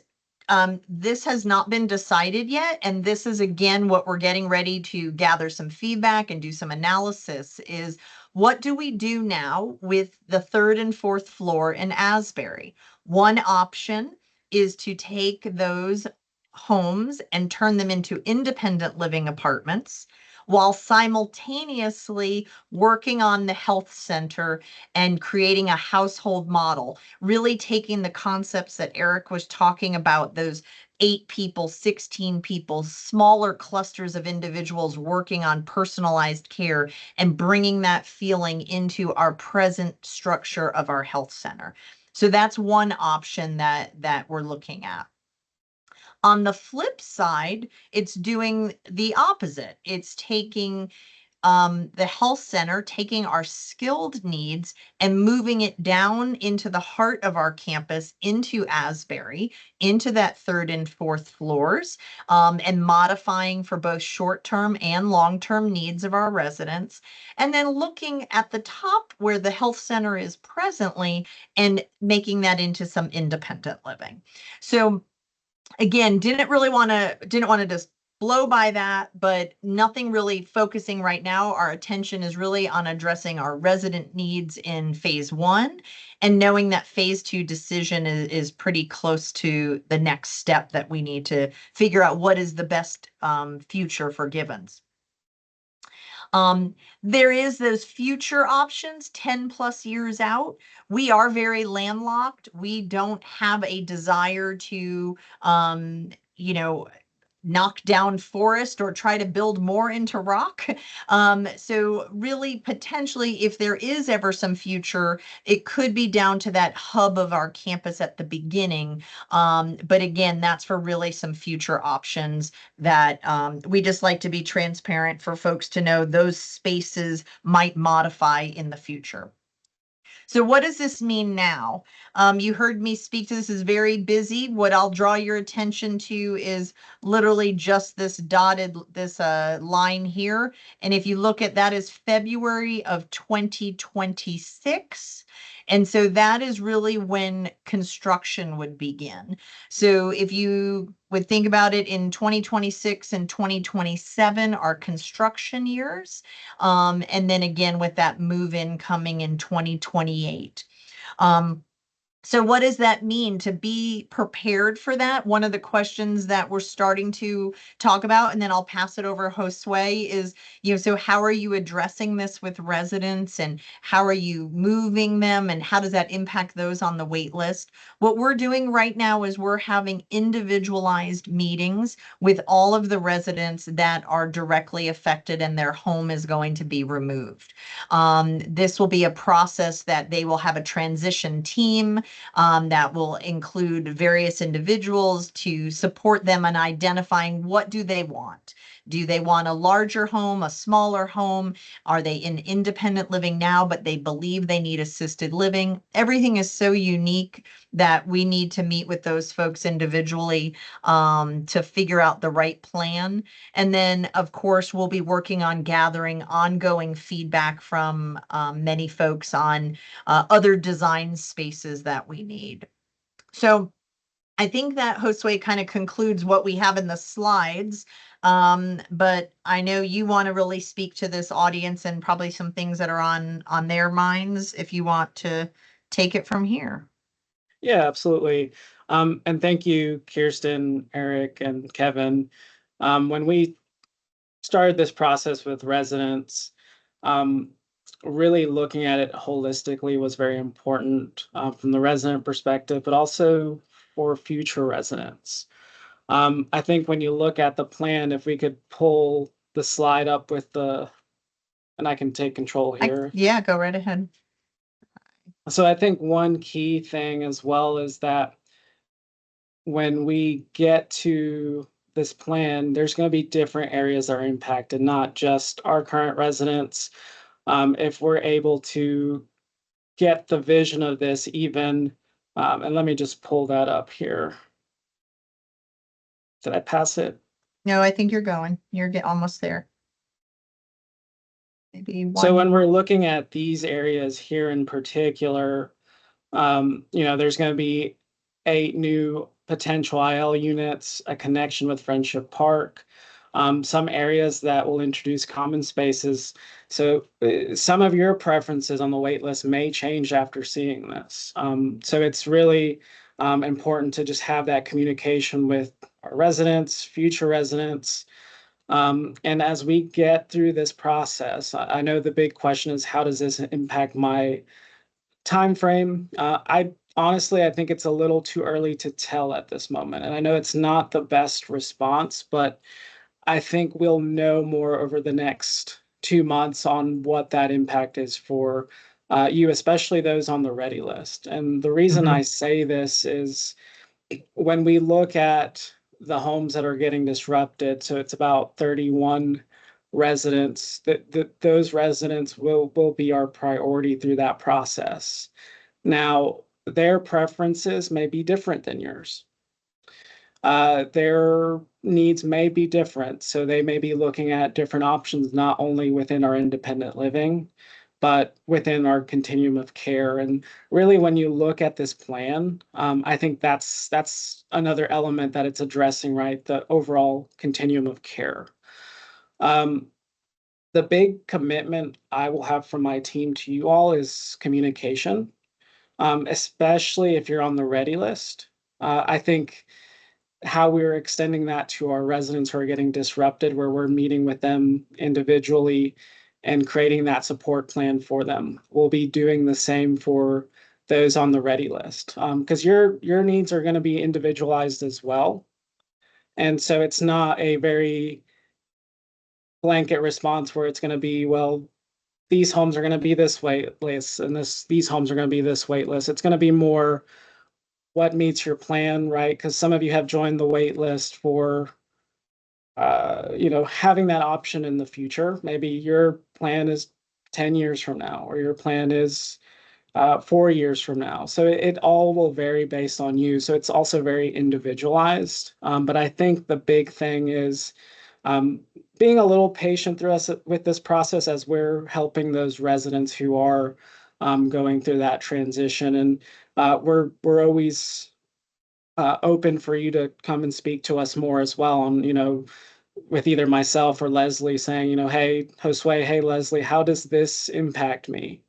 S2: This has not been decided yet, and this is again what we're getting ready to gather some feedback and do some analysis, is what do we do now with the 3rd and 4th floor in Asbury? One option is to take those homes and turn them into independent living apartments, while simultaneously working on the health center and creating a household model, really taking the concepts that Eric was talking about, those 8 people, 16 people, smaller clusters of individuals working on personalized care, and bringing that feeling into our present structure of our health center. So that's one option that we're looking at. On the flip side, it's doing the opposite. It's taking the health center, taking our skilled needs and moving it down into the heart of our campus, into Asbury, into that 3rd and 4th floors, and modifying for both short-term and long-term needs of our residents. And then looking at the top where the health center is presently and making that into some independent living. So again, didn't want to just blow by that, but nothing really focusing right now. Our attention is really on addressing our resident needs in phase 1, and knowing that phase 2 decision is pretty close to the next step that we need to figure out what is the best future for Givens. There is those future options 10 plus years out. We are very landlocked. We don't have a desire to, knock down forest or try to build more into rock. So really, potentially, if there is ever some future, it could be down to that hub of our campus at the beginning. But again, that's for really some future options that we just like to be transparent for folks to know those spaces might modify in the future. So what does this mean now? You heard me speak to this is very busy. What I'll draw your attention to is literally just this dotted, this line here. And if you look at that is February of 2026. And so that is really when construction would begin. So if you would think about it, in 2026 and 2027 are construction years. And then again, with that move-in coming in 2028. So what does that mean to be prepared for that? One of the questions that we're starting to talk about, and then I'll pass it over to Josue, is, so how are you addressing this with residents, and how are you moving them, and how does that impact those on the wait list? What we're doing right now is we're having individualized meetings with all of the residents that are directly affected and their home is going to be removed. This will be a process that they will have a transition team that will include various individuals to support them in identifying what do they want. Do they want a larger home, a smaller home? Are they in independent living now, but they believe they need assisted living? Everything is so unique that we need to meet with those folks individually to figure out the right plan. And then, of course, we'll be working on gathering ongoing feedback from many folks on other design spaces that we need. So I think that Josue kind of concludes what we have in the slides. But I know you want to really speak to this audience and probably some things that are on their minds if you want to take it from here.
S1: Yeah, absolutely. And thank you, Kirsten, Eric, and Kevin. When we started this process with residents, um, really looking at it holistically was very important from the resident perspective, but also for future residents. I think when you look at the plan, if we could pull the slide up with and I can take control here.
S2: Yeah, go right ahead.
S1: So I think one key thing as well is that when we get to this plan, there's going to be different areas that are impacted, not just our current residents. If we're able to get the vision of this even, and let me just pull that up here. Did I pass it?
S2: No, I think you're going. You're almost there. Maybe one.
S1: So when we're looking at these areas here in particular, there's going to be 8 new potential IL units, a connection with Friendship Park, some areas that will introduce common spaces. So some of your preferences on the wait list may change after seeing this. So it's really important to just have that communication with our residents, future residents. And as we get through this process, I know the big question is, how does this impact my time frame? I honestly, I think it's a little too early to tell at this moment. And I know it's not the best response, but I think we'll know more over the next 2 months on what that impact is for you, especially those on the ready list. And the reason I say this is when we look at the homes that are getting disrupted, so it's about 31 residents, that those residents will be our priority through that process. Now, their preferences may be different than yours. Their needs may be different, so they may be looking at different options, not only within our independent living, but within our continuum of care. And really, when you look at this plan, I think that's another element that it's addressing, right? The overall continuum of care. The big commitment I will have from my team to you all is communication, especially if you're on the ready list. I think how we're extending that to our residents who are getting disrupted, where we're meeting with them individually and creating that support plan for them. We'll be doing the same for those on the ready list, because your needs are going to be individualized as well. And so it's not a very blanket response where it's going to be, well, these homes are going to be this wait list and these homes are going to be this wait list. It's going to be more what meets your plan, right? Because some of you have joined the wait list for having that option in the future. Maybe your plan is 10 years from now, or your plan is 4 years from now. So it all will vary based on you. So it's also very individualized. But I think the big thing is being a little patient through us with this process as we're helping those residents who are going through that transition. And we're always open for you to come and speak to us more as well on, with either myself or Leslie saying, hey, Josue, hey, Leslie, how does this impact me?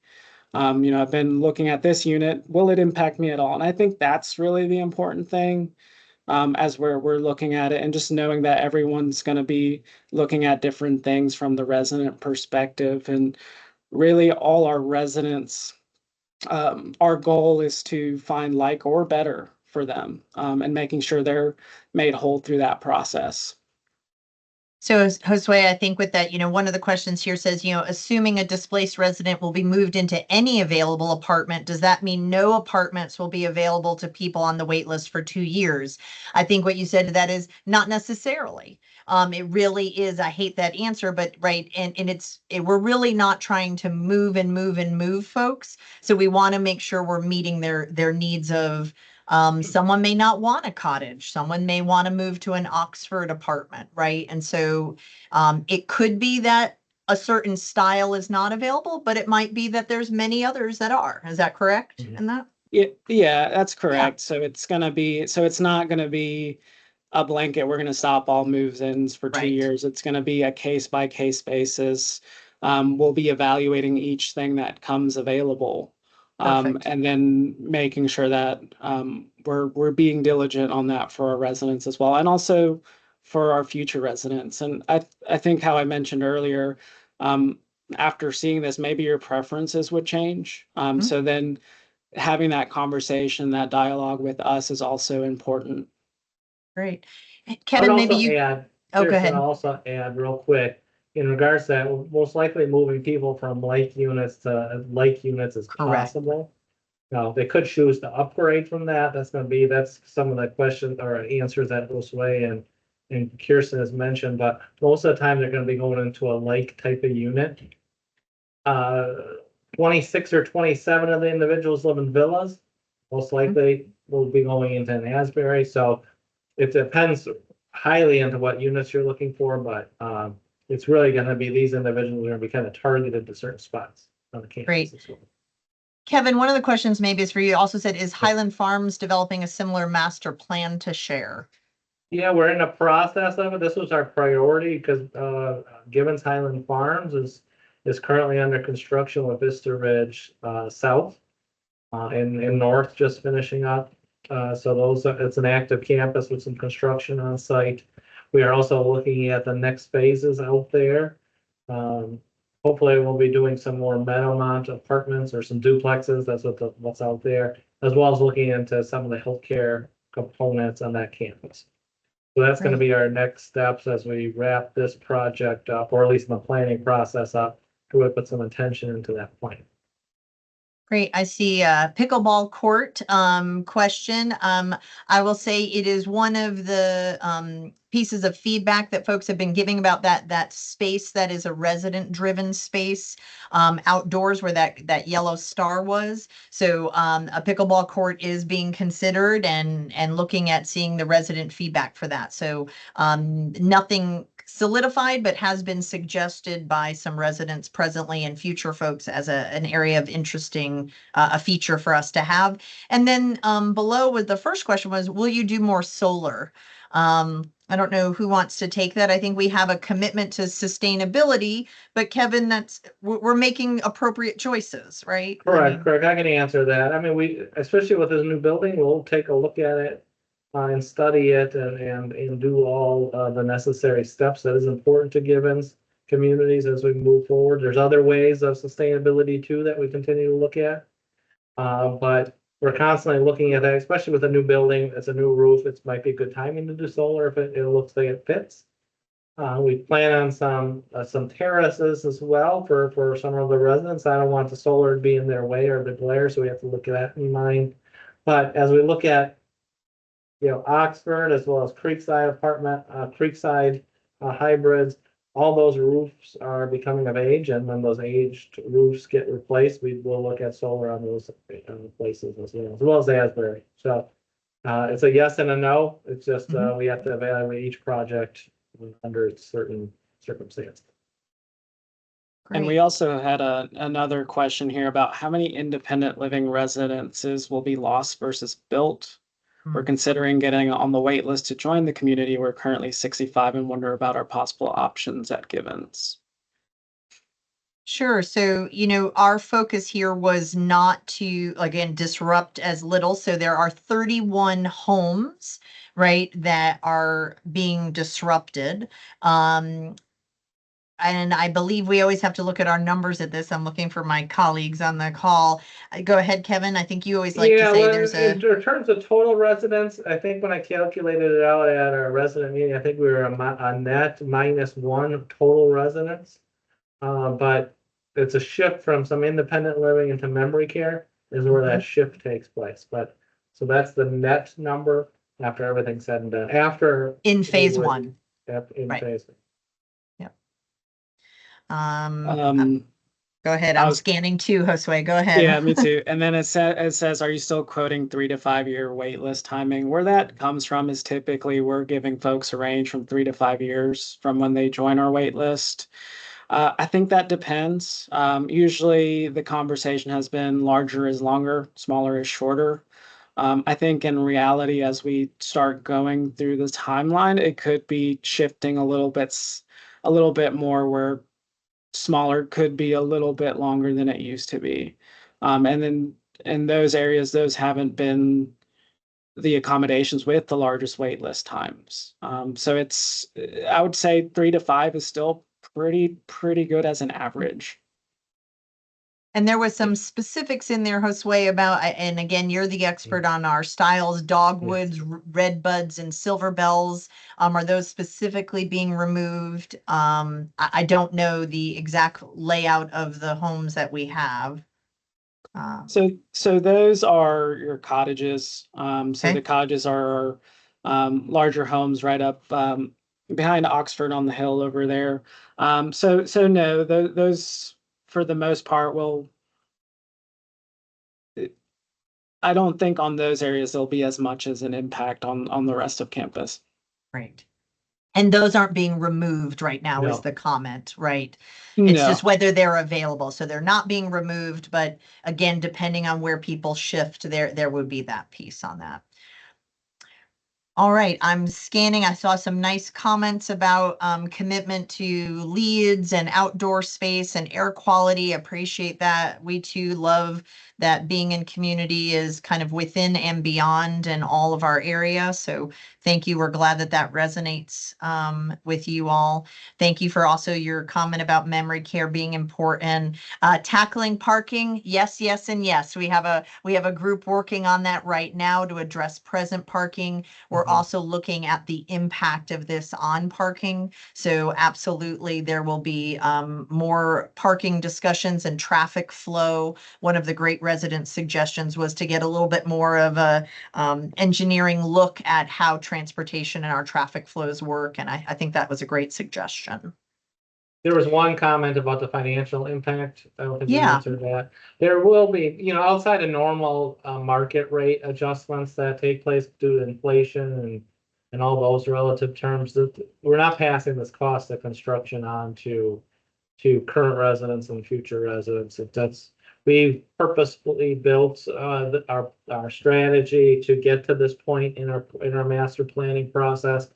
S1: I've been looking at this unit. Will it impact me at all? And I think that's really the important thing as we're looking at it, and just knowing that everyone's going to be looking at different things from the resident perspective. And really all our residents, our goal is to find like or better for them, and making sure they're made whole through that process.
S2: So Josue, I think with that, one of the questions here says, assuming a displaced resident will be moved into any available apartment, does that mean no apartments will be available to people on the wait list for 2 years? I think what you said to that is not necessarily. It really is. I hate that answer, but right. And we're really not trying to move and move and move folks. So we want to make sure we're meeting their needs of, someone may not want a cottage. Someone may want to move to an Oxford apartment, right? And so it could be that a certain style is not available, but it might be that there's many others that are. Is that correct in that?
S1: Yeah, that's correct. So it's not gonna be a blanket. We're gonna stop all moves-ins for 2
S2: Right.
S1: years. It's gonna be a case-by-case basis. We'll be evaluating each thing that comes available.
S2: Perfect.
S1: And then making sure that we're being diligent on that for our residents as well, and also for our future residents. And I think how I mentioned earlier, after seeing this, maybe your preferences would change. So then having that conversation, that dialogue with us is also important.
S2: Great.
S3: I
S2: Kevin,
S3: would
S2: maybe
S3: also
S2: you,
S3: add,
S2: oh, go
S3: Kirsten,
S2: ahead.
S3: I'll also add real quick, in regards to that, we're most likely moving people from like units to as like units as
S2: Correct.
S3: possible. Now, they could choose to upgrade from that. That's some of the questions or answers that Josue and Kirsten has mentioned, but most of the time they're gonna be going into a like type of unit. 26 or 27 of the individuals live in villas. Most likely will be going into an Asbury, so it depends highly into what units you're looking for, but it's really gonna be these individuals are gonna be kind of targeted to certain spots on the campus
S2: Great.
S3: as well.
S2: Kevin, one of the questions maybe is for you. Also said, is Highland Farms developing a similar master plan to share?
S3: Yeah, we're in the process of it. This was our priority because Gibbons Highland Farms is currently under construction with Vista Ridge South in North just finishing up. So it's an active campus with some construction on site. We are also looking at the next phases out there. Hopefully we'll be doing some more Meadowmont apartments or some duplexes. That's what's out there, as well as looking into some of the healthcare components on that campus. So that's going to be our next steps as we wrap this project up, or at least the planning process up, to put some attention into that plan.
S2: Great. I see a pickleball court question. I will say it is one of the pieces of feedback that folks have been giving about that space that is a resident driven space outdoors where that yellow star was. So a pickleball court is being considered and looking at seeing the resident feedback for that. So nothing solidified, but has been suggested by some residents presently and future folks as an area of interesting, a feature for us to have. And then below with the first question was, will you do more solar? I don't know who wants to take that. I think we have a commitment to sustainability, but Kevin, we're making appropriate choices, right?
S3: Correct. I can answer that. I mean, especially with this new building, we'll take a look at it and study it and do all the necessary steps that is important to Gibbons communities as we move forward. There's other ways of sustainability too that we continue to look at. But we're constantly looking at that, especially with a new building. It's a new roof. It might be a good timing to do solar if it looks like it fits. We plan on some terraces as well for some of the residents. I don't want the solar to be in their way or the glare, so we have to look at that in mind. But as we look at Oxford as well as Creekside hybrids, all those roofs are becoming of age, and when those aged roofs get replaced, we will look at solar on those places as well as Asbury. So it's a yes and a no. It's just we have to evaluate each project under certain circumstances.
S1: And we also had another question here about how many independent living residences will be lost versus built. We're considering getting on the wait list to join the community. We're currently 65 and wonder about our possible options at Gibbons.
S2: Sure. So, our focus here was not to, again, disrupt as little. So there are 31 homes, right, that are being disrupted. and I believe we always have to look at our numbers at this. I'm looking for my colleagues on the call. Go ahead, Kevin. I think you always like to
S3: Yeah,
S2: say
S3: well,
S2: there's
S3: in
S2: a,
S3: terms of total residents, I think when I calculated it out at our resident meeting, I think we were a net -1 total residents. But it's a shift from some independent living into memory care is where that shift takes place. But so that's the net number after everything's said and done. After
S2: in
S3: we
S2: phase
S3: would-
S2: one.
S3: in
S2: Right.
S3: phase.
S2: Go ahead.
S1: I
S2: I'm
S1: was-
S2: scanning too, Josue. Go ahead.
S1: Yeah, me too. And then it says, are you still quoting 3 to 5 year wait list timing? Where that comes from is typically we're giving folks a range from 3 to 5 years from when they join our wait list. I think that depends. Usually the conversation has been larger is longer, smaller is shorter. I think in reality, as we start going through the timeline, it could be shifting a little bit more where smaller could be a little bit longer than it used to be. And then in those areas, those haven't been the accommodations with the largest wait list times. So I would say 3 to 5 is still pretty good as an average.
S2: And there was some specifics in there, Josue, about, and again, you're the expert on our styles, dogwoods, red buds, and silver bells. Are those specifically being removed? I don't know the exact layout of the homes that we have.
S1: So those are your cottages. So
S2: Okay.
S1: the cottages are larger homes right up behind Oxford on the hill over there. So no, those for the most part will. I don't think on those areas there'll be as much as an impact on the rest of campus.
S2: Right. And those aren't being removed right now is
S3: No.
S2: the comment, right? It's
S1: No.
S2: just whether they're available. So they're not being removed, but again, depending on where people shift, there would be that piece on that. All right, I'm scanning. I saw some nice comments about commitment to leads and outdoor space and air quality. Appreciate that. We too love that being in community is kind of within and beyond in all of our area. So thank you. We're glad that that resonates with you all. Thank you for also your comment about memory care being important. Tackling parking, yes, yes, and yes. We have a group working on that right now to address present parking. We're also looking at the impact of this on parking. So absolutely, there will be more parking discussions and traffic flow. One of the great resident suggestions was to get a little bit more of a engineering look at how transportation and our traffic flows work. And I think that was a great suggestion.
S3: There was one comment about the financial impact. I don't think we
S2: Yeah.
S3: answered that. There will be, outside of normal market rate adjustments that take place due to inflation and all those relative terms, that we're not passing this cost of construction on to current residents and future residents. We've purposefully built our strategy to get to this point in our master planning process.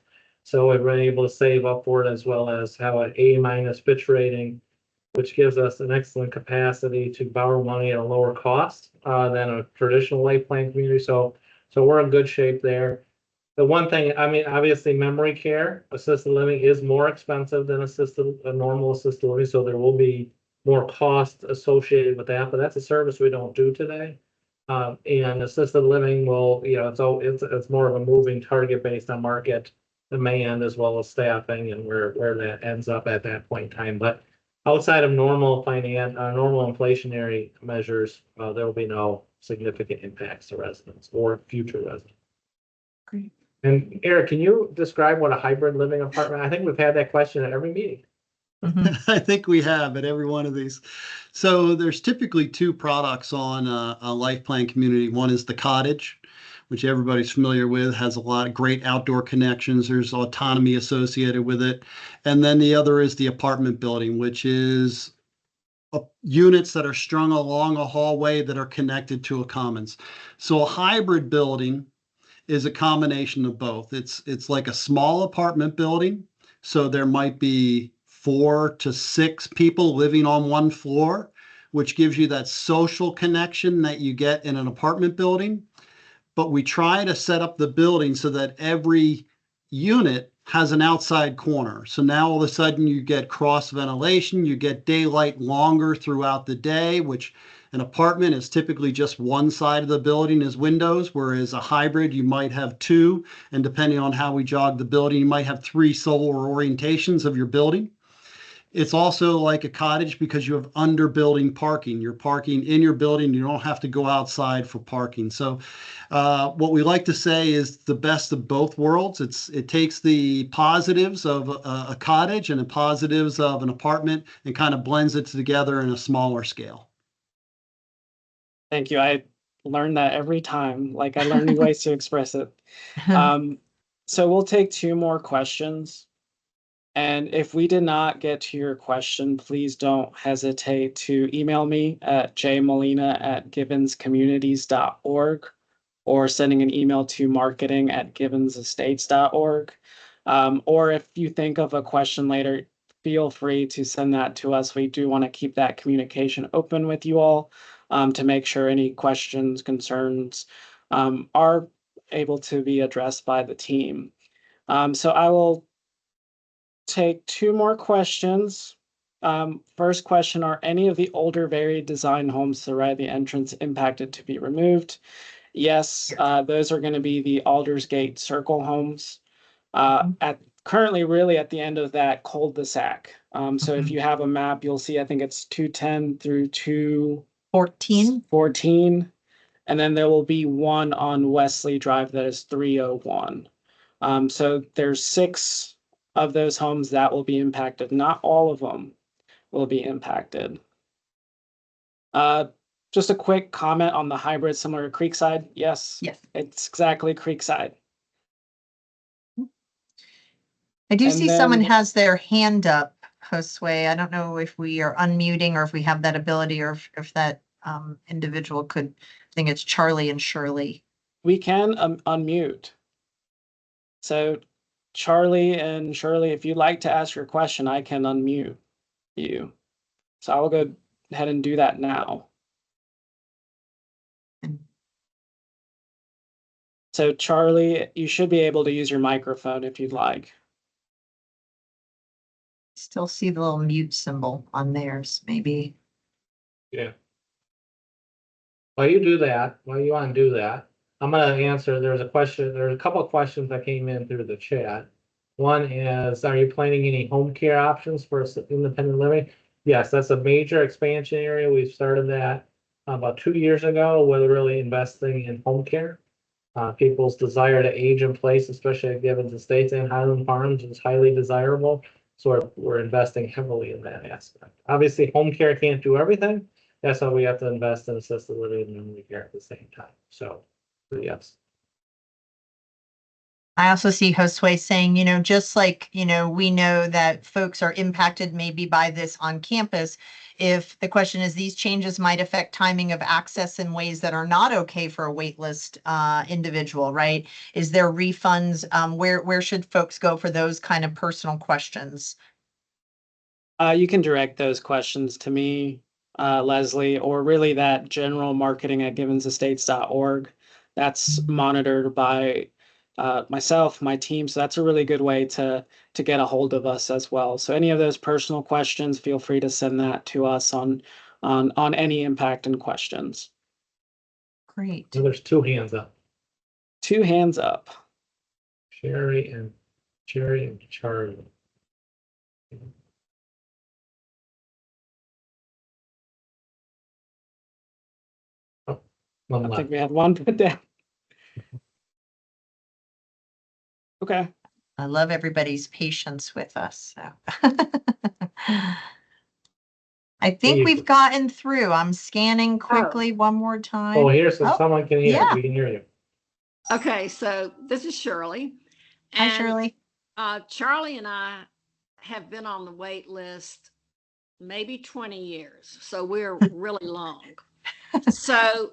S3: So we've been able to save up for it, as well as have an A- Fitch rating, which gives us an excellent capacity to borrow money at a lower cost than a traditional life plan community. So we're in good shape there. The one thing, I mean, obviously memory care, assisted living is more expensive than a normal assisted living. So there will be more cost associated with that, but that's a service we don't do today. And assisted living will, it's more of a moving target based on market demand, as well as staffing and where that ends up at that point in time. But outside of normal inflationary measures, there will be no significant impacts to residents or future residents.
S2: Great.
S3: And Eric, can you describe what a hybrid living apartment? I think we've had that question at every meeting.
S4: I think we have at every one of these. So there's typically two products on a life plan community. One is the cottage, which everybody's familiar with, has a lot of great outdoor connections. There's autonomy associated with it. And then the other is the apartment building, which is units that are strung along a hallway that are connected to a commons. So a hybrid building is a combination of both. It's like a small apartment building. So there might be 4 to 6 people living on one floor, which gives you that social connection that you get in an apartment building. But we try to set up the building so that every unit has an outside corner. So now all of a sudden you get cross ventilation, you get daylight longer throughout the day, which an apartment is typically just one side of the building is windows, whereas a hybrid you might have two, and depending on how we jog the building, you might have three solar orientations of your building. It's also like a cottage because you have under building parking. You're parking in your building. You don't have to go outside for parking. So what we like to say is the best of both worlds. It takes the positives of a cottage and the positives of an apartment and kind of blends it together in a smaller scale.
S1: Thank you. I learn that every time. Like I learn new ways to express it. So we'll take two more questions. And if we did not get to your question, please don't hesitate to email me at jmolina@givenscommunities.org or sending an email to marketing@givensestates.org. Or if you think of a question later, feel free to send that to us. We do want to keep that communication open with you all to make sure any questions, concerns are able to be addressed by the team. So I will take two more questions. First question, are any of the older varied design homes to the right of the entrance impacted to be removed? Yes, those are going to be the Aldersgate Circle homes. Currently really at the end of that cul-de-sac. So if you have a map, you'll see, I think it's 210 through 214. And then there will be one on Wesley Drive that is 301. So there's 6 of those homes that will be impacted. Not all of them will be impacted. Just a quick comment on the hybrid similar to Creekside. Yes, it's exactly Creekside.
S2: I do
S1: And
S2: see
S1: then-
S2: someone has their hand up, Josue. I don't know if we are unmuting or if we have that ability or if that individual could, I think it's Charlie and Shirley.
S1: We can unmute. So Charlie and Shirley, if you'd like to ask your question, I can unmute you. So I will go ahead and do that now. So Charlie, you should be able to use your microphone if you'd like.
S2: Still see the little mute symbol on theirs, maybe.
S3: Yeah. While you do that, while you undo that, I'm gonna answer, there's a couple of questions that came in through the chat. One is, are you planning any home care options for independent living? Yes, that's a major expansion area. We started that about 2 years ago with really investing in home care. People's desire to age in place, especially at Givens Estates and Highland Farms, is highly desirable. So we're investing heavily in that aspect. Obviously, home care can't do everything. That's why we have to invest in assisted living and memory care at the same time. So, yes.
S2: I also see Josue saying, just like, we know that folks are impacted maybe by this on campus. If the question is, these changes might affect timing of access in ways that are not okay for a waitlist individual, right? Is there refunds? Where should folks go for those kind of personal questions?
S1: You can direct those questions to me, Leslie, or really that general marketing@givensestates.org. That's monitored by myself, my team. So that's a really good way to get a hold of us as well. So any of those personal questions, feel free to send that to us on any impact and questions.
S2: Great.
S3: So there's 2 hands up.
S1: 2 hands up.
S3: Jerry and Charlie. Oh, one
S1: I
S3: left.
S1: think we have one put down. Okay.
S2: I love everybody's patience with us. So. I think we've gotten through. I'm scanning quickly one more time.
S3: Oh, here's someone can hear.
S2: yeah.
S3: We can hear you.
S5: Okay, so this is Shirley.
S2: Hi, Shirley.
S5: Charlie and I have been on the wait list maybe 20 years, so we're really long. So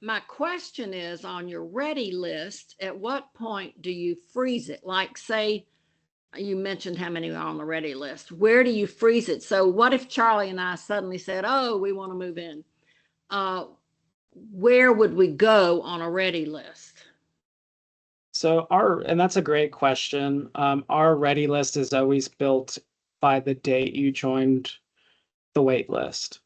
S5: my question is, on your ready list, at what point do you freeze it? Like, say, you mentioned how many are on the ready list. Where do you freeze it? So what if Charlie and I suddenly said, oh, we want to move in? Where would we go on a ready list?
S1: So and that's a great question. Our ready list is always built by the date you joined the wait list.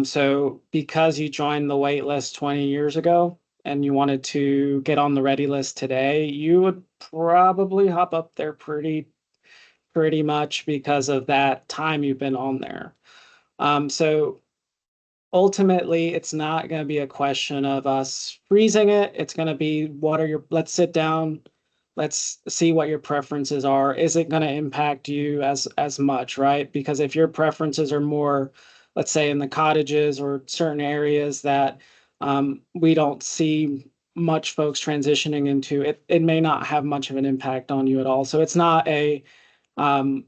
S1: So because you joined the wait list 20 years ago and you wanted to get on the ready list today, you would probably hop up there pretty much because of that time you've been on there. So ultimately, it's not going to be a question of us freezing it. It's going to be let's sit down, let's see what your preferences are. Is it going to impact you as much, right? Because if your preferences are more, let's say in the cottages or certain areas that we don't see much folks transitioning into, it may not have much of an impact on you at all. So it's not um,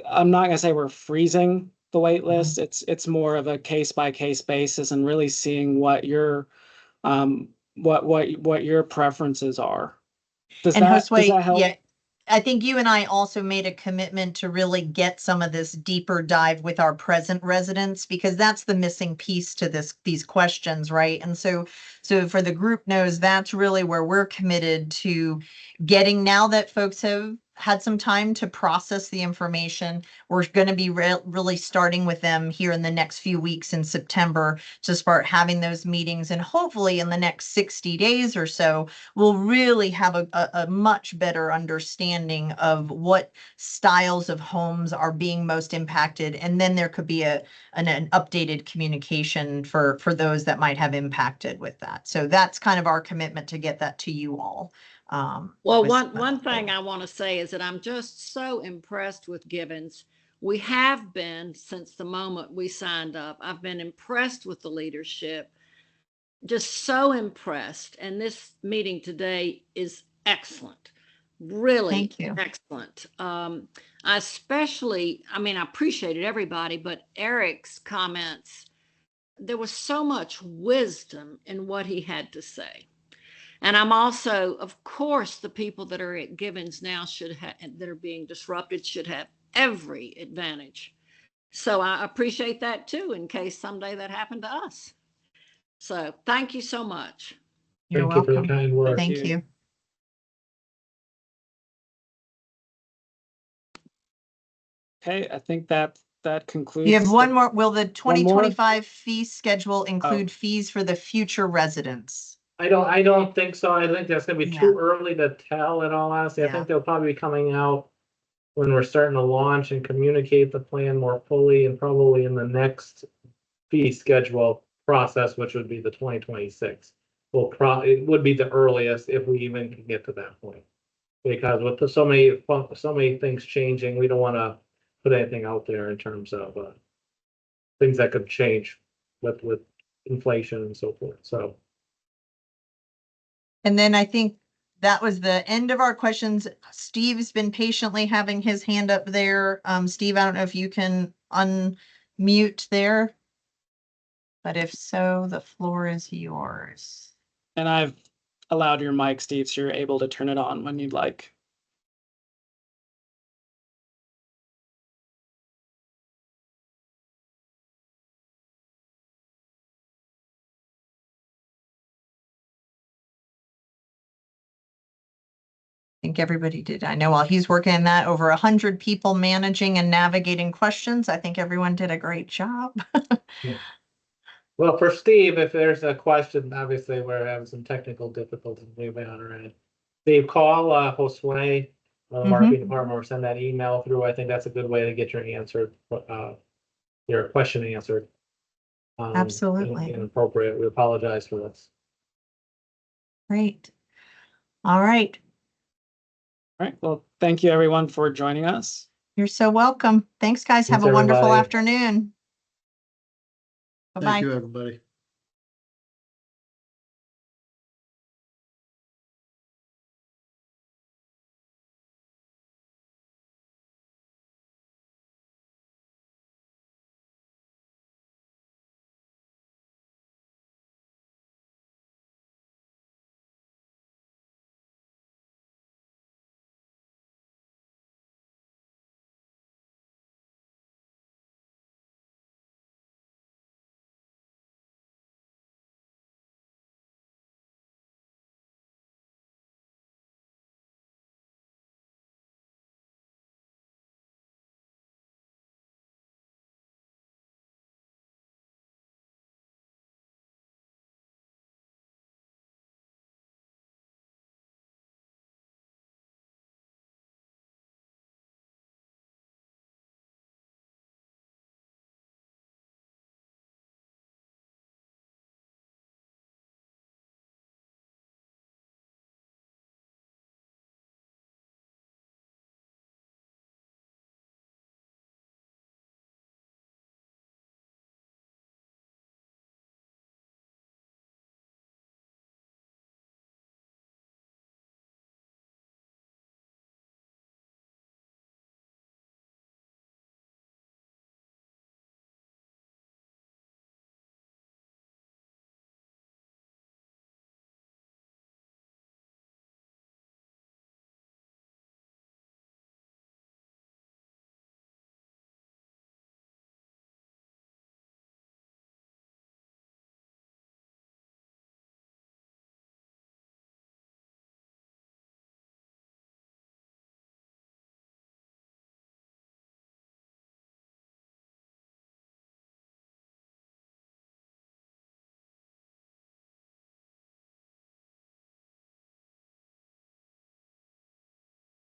S1: I'm not gonna say we're freezing the wait list. It's more of a case by case basis and really seeing what your what your preferences are. Does
S2: And
S1: that
S2: Josue,
S1: help?
S2: yeah, I think you and I also made a commitment to really get some of this deeper dive with our present residents, because that's the missing piece to these questions, right? And so for the group knows, that's really where we're committed to getting, now that folks have had some time to process the information. We're going to be really starting with them here in the next few weeks in September to start having those meetings. And hopefully in the next 60 days or so, we'll really have a much better understanding of what styles of homes are being most impacted. And then there could be an updated communication for those that might have impacted with that. So that's kind of our commitment to get that to you all.
S5: Well, one thing I want to say is that I'm just so impressed with Givens. We have been since the moment we signed up. I've been impressed with the leadership, just so impressed. And this meeting today is excellent, really
S2: Thank you.
S5: excellent. I especially, I mean, I appreciated everybody, but Eric's comments, there was so much wisdom in what he had to say. And I'm also, of course, the people that are at Givens now that are being disrupted should have every advantage. So I appreciate that too, in case someday that happened to us. So thank you so much.
S2: You're
S3: Thank you for the
S2: welcome.
S3: kind words.
S2: Thank you.
S1: Okay, I think that concludes.
S2: You have one more. Will the
S1: One more?
S2: 2025 fee schedule include fees for the future residents?
S3: I don't think so. I think that's gonna be
S2: Yeah.
S3: too early to tell, in all honesty. I
S2: Yeah.
S3: think they'll probably be coming out when we're starting to launch and communicate the plan more fully, and probably in the next fee schedule process, which would be the 2026. It would be the earliest if we even can get to that point. Because with so many things changing, we don't wanna put anything out there in terms of things that could change with inflation and so forth, so.
S2: And then I think that was the end of our questions. Steve's been patiently having his hand up there. Steve, I don't know if you can unmute there. But if so, the floor is yours.
S1: And I've allowed your mic, Steve, so you're able to turn it on when you'd like.
S2: I think everybody did. I know while he's working on that, over 100 people managing and navigating questions. I think everyone did a great job.
S3: Well, for Steve, if there's a question, obviously we're having some technical difficulties maybe on our end. Steve, call Josue, the marketing department, or send that email through. I think that's a good way to get your question answered.
S2: Absolutely.
S3: And appropriate. We apologize for this.
S2: Great. All right.
S1: All right. Well, thank you everyone for joining us.
S2: You're so welcome. Thanks, guys.
S3: Thanks,
S2: Have a wonderful
S3: everybody.
S2: afternoon.
S4: Thank
S2: Bye-bye.
S4: you, everybody.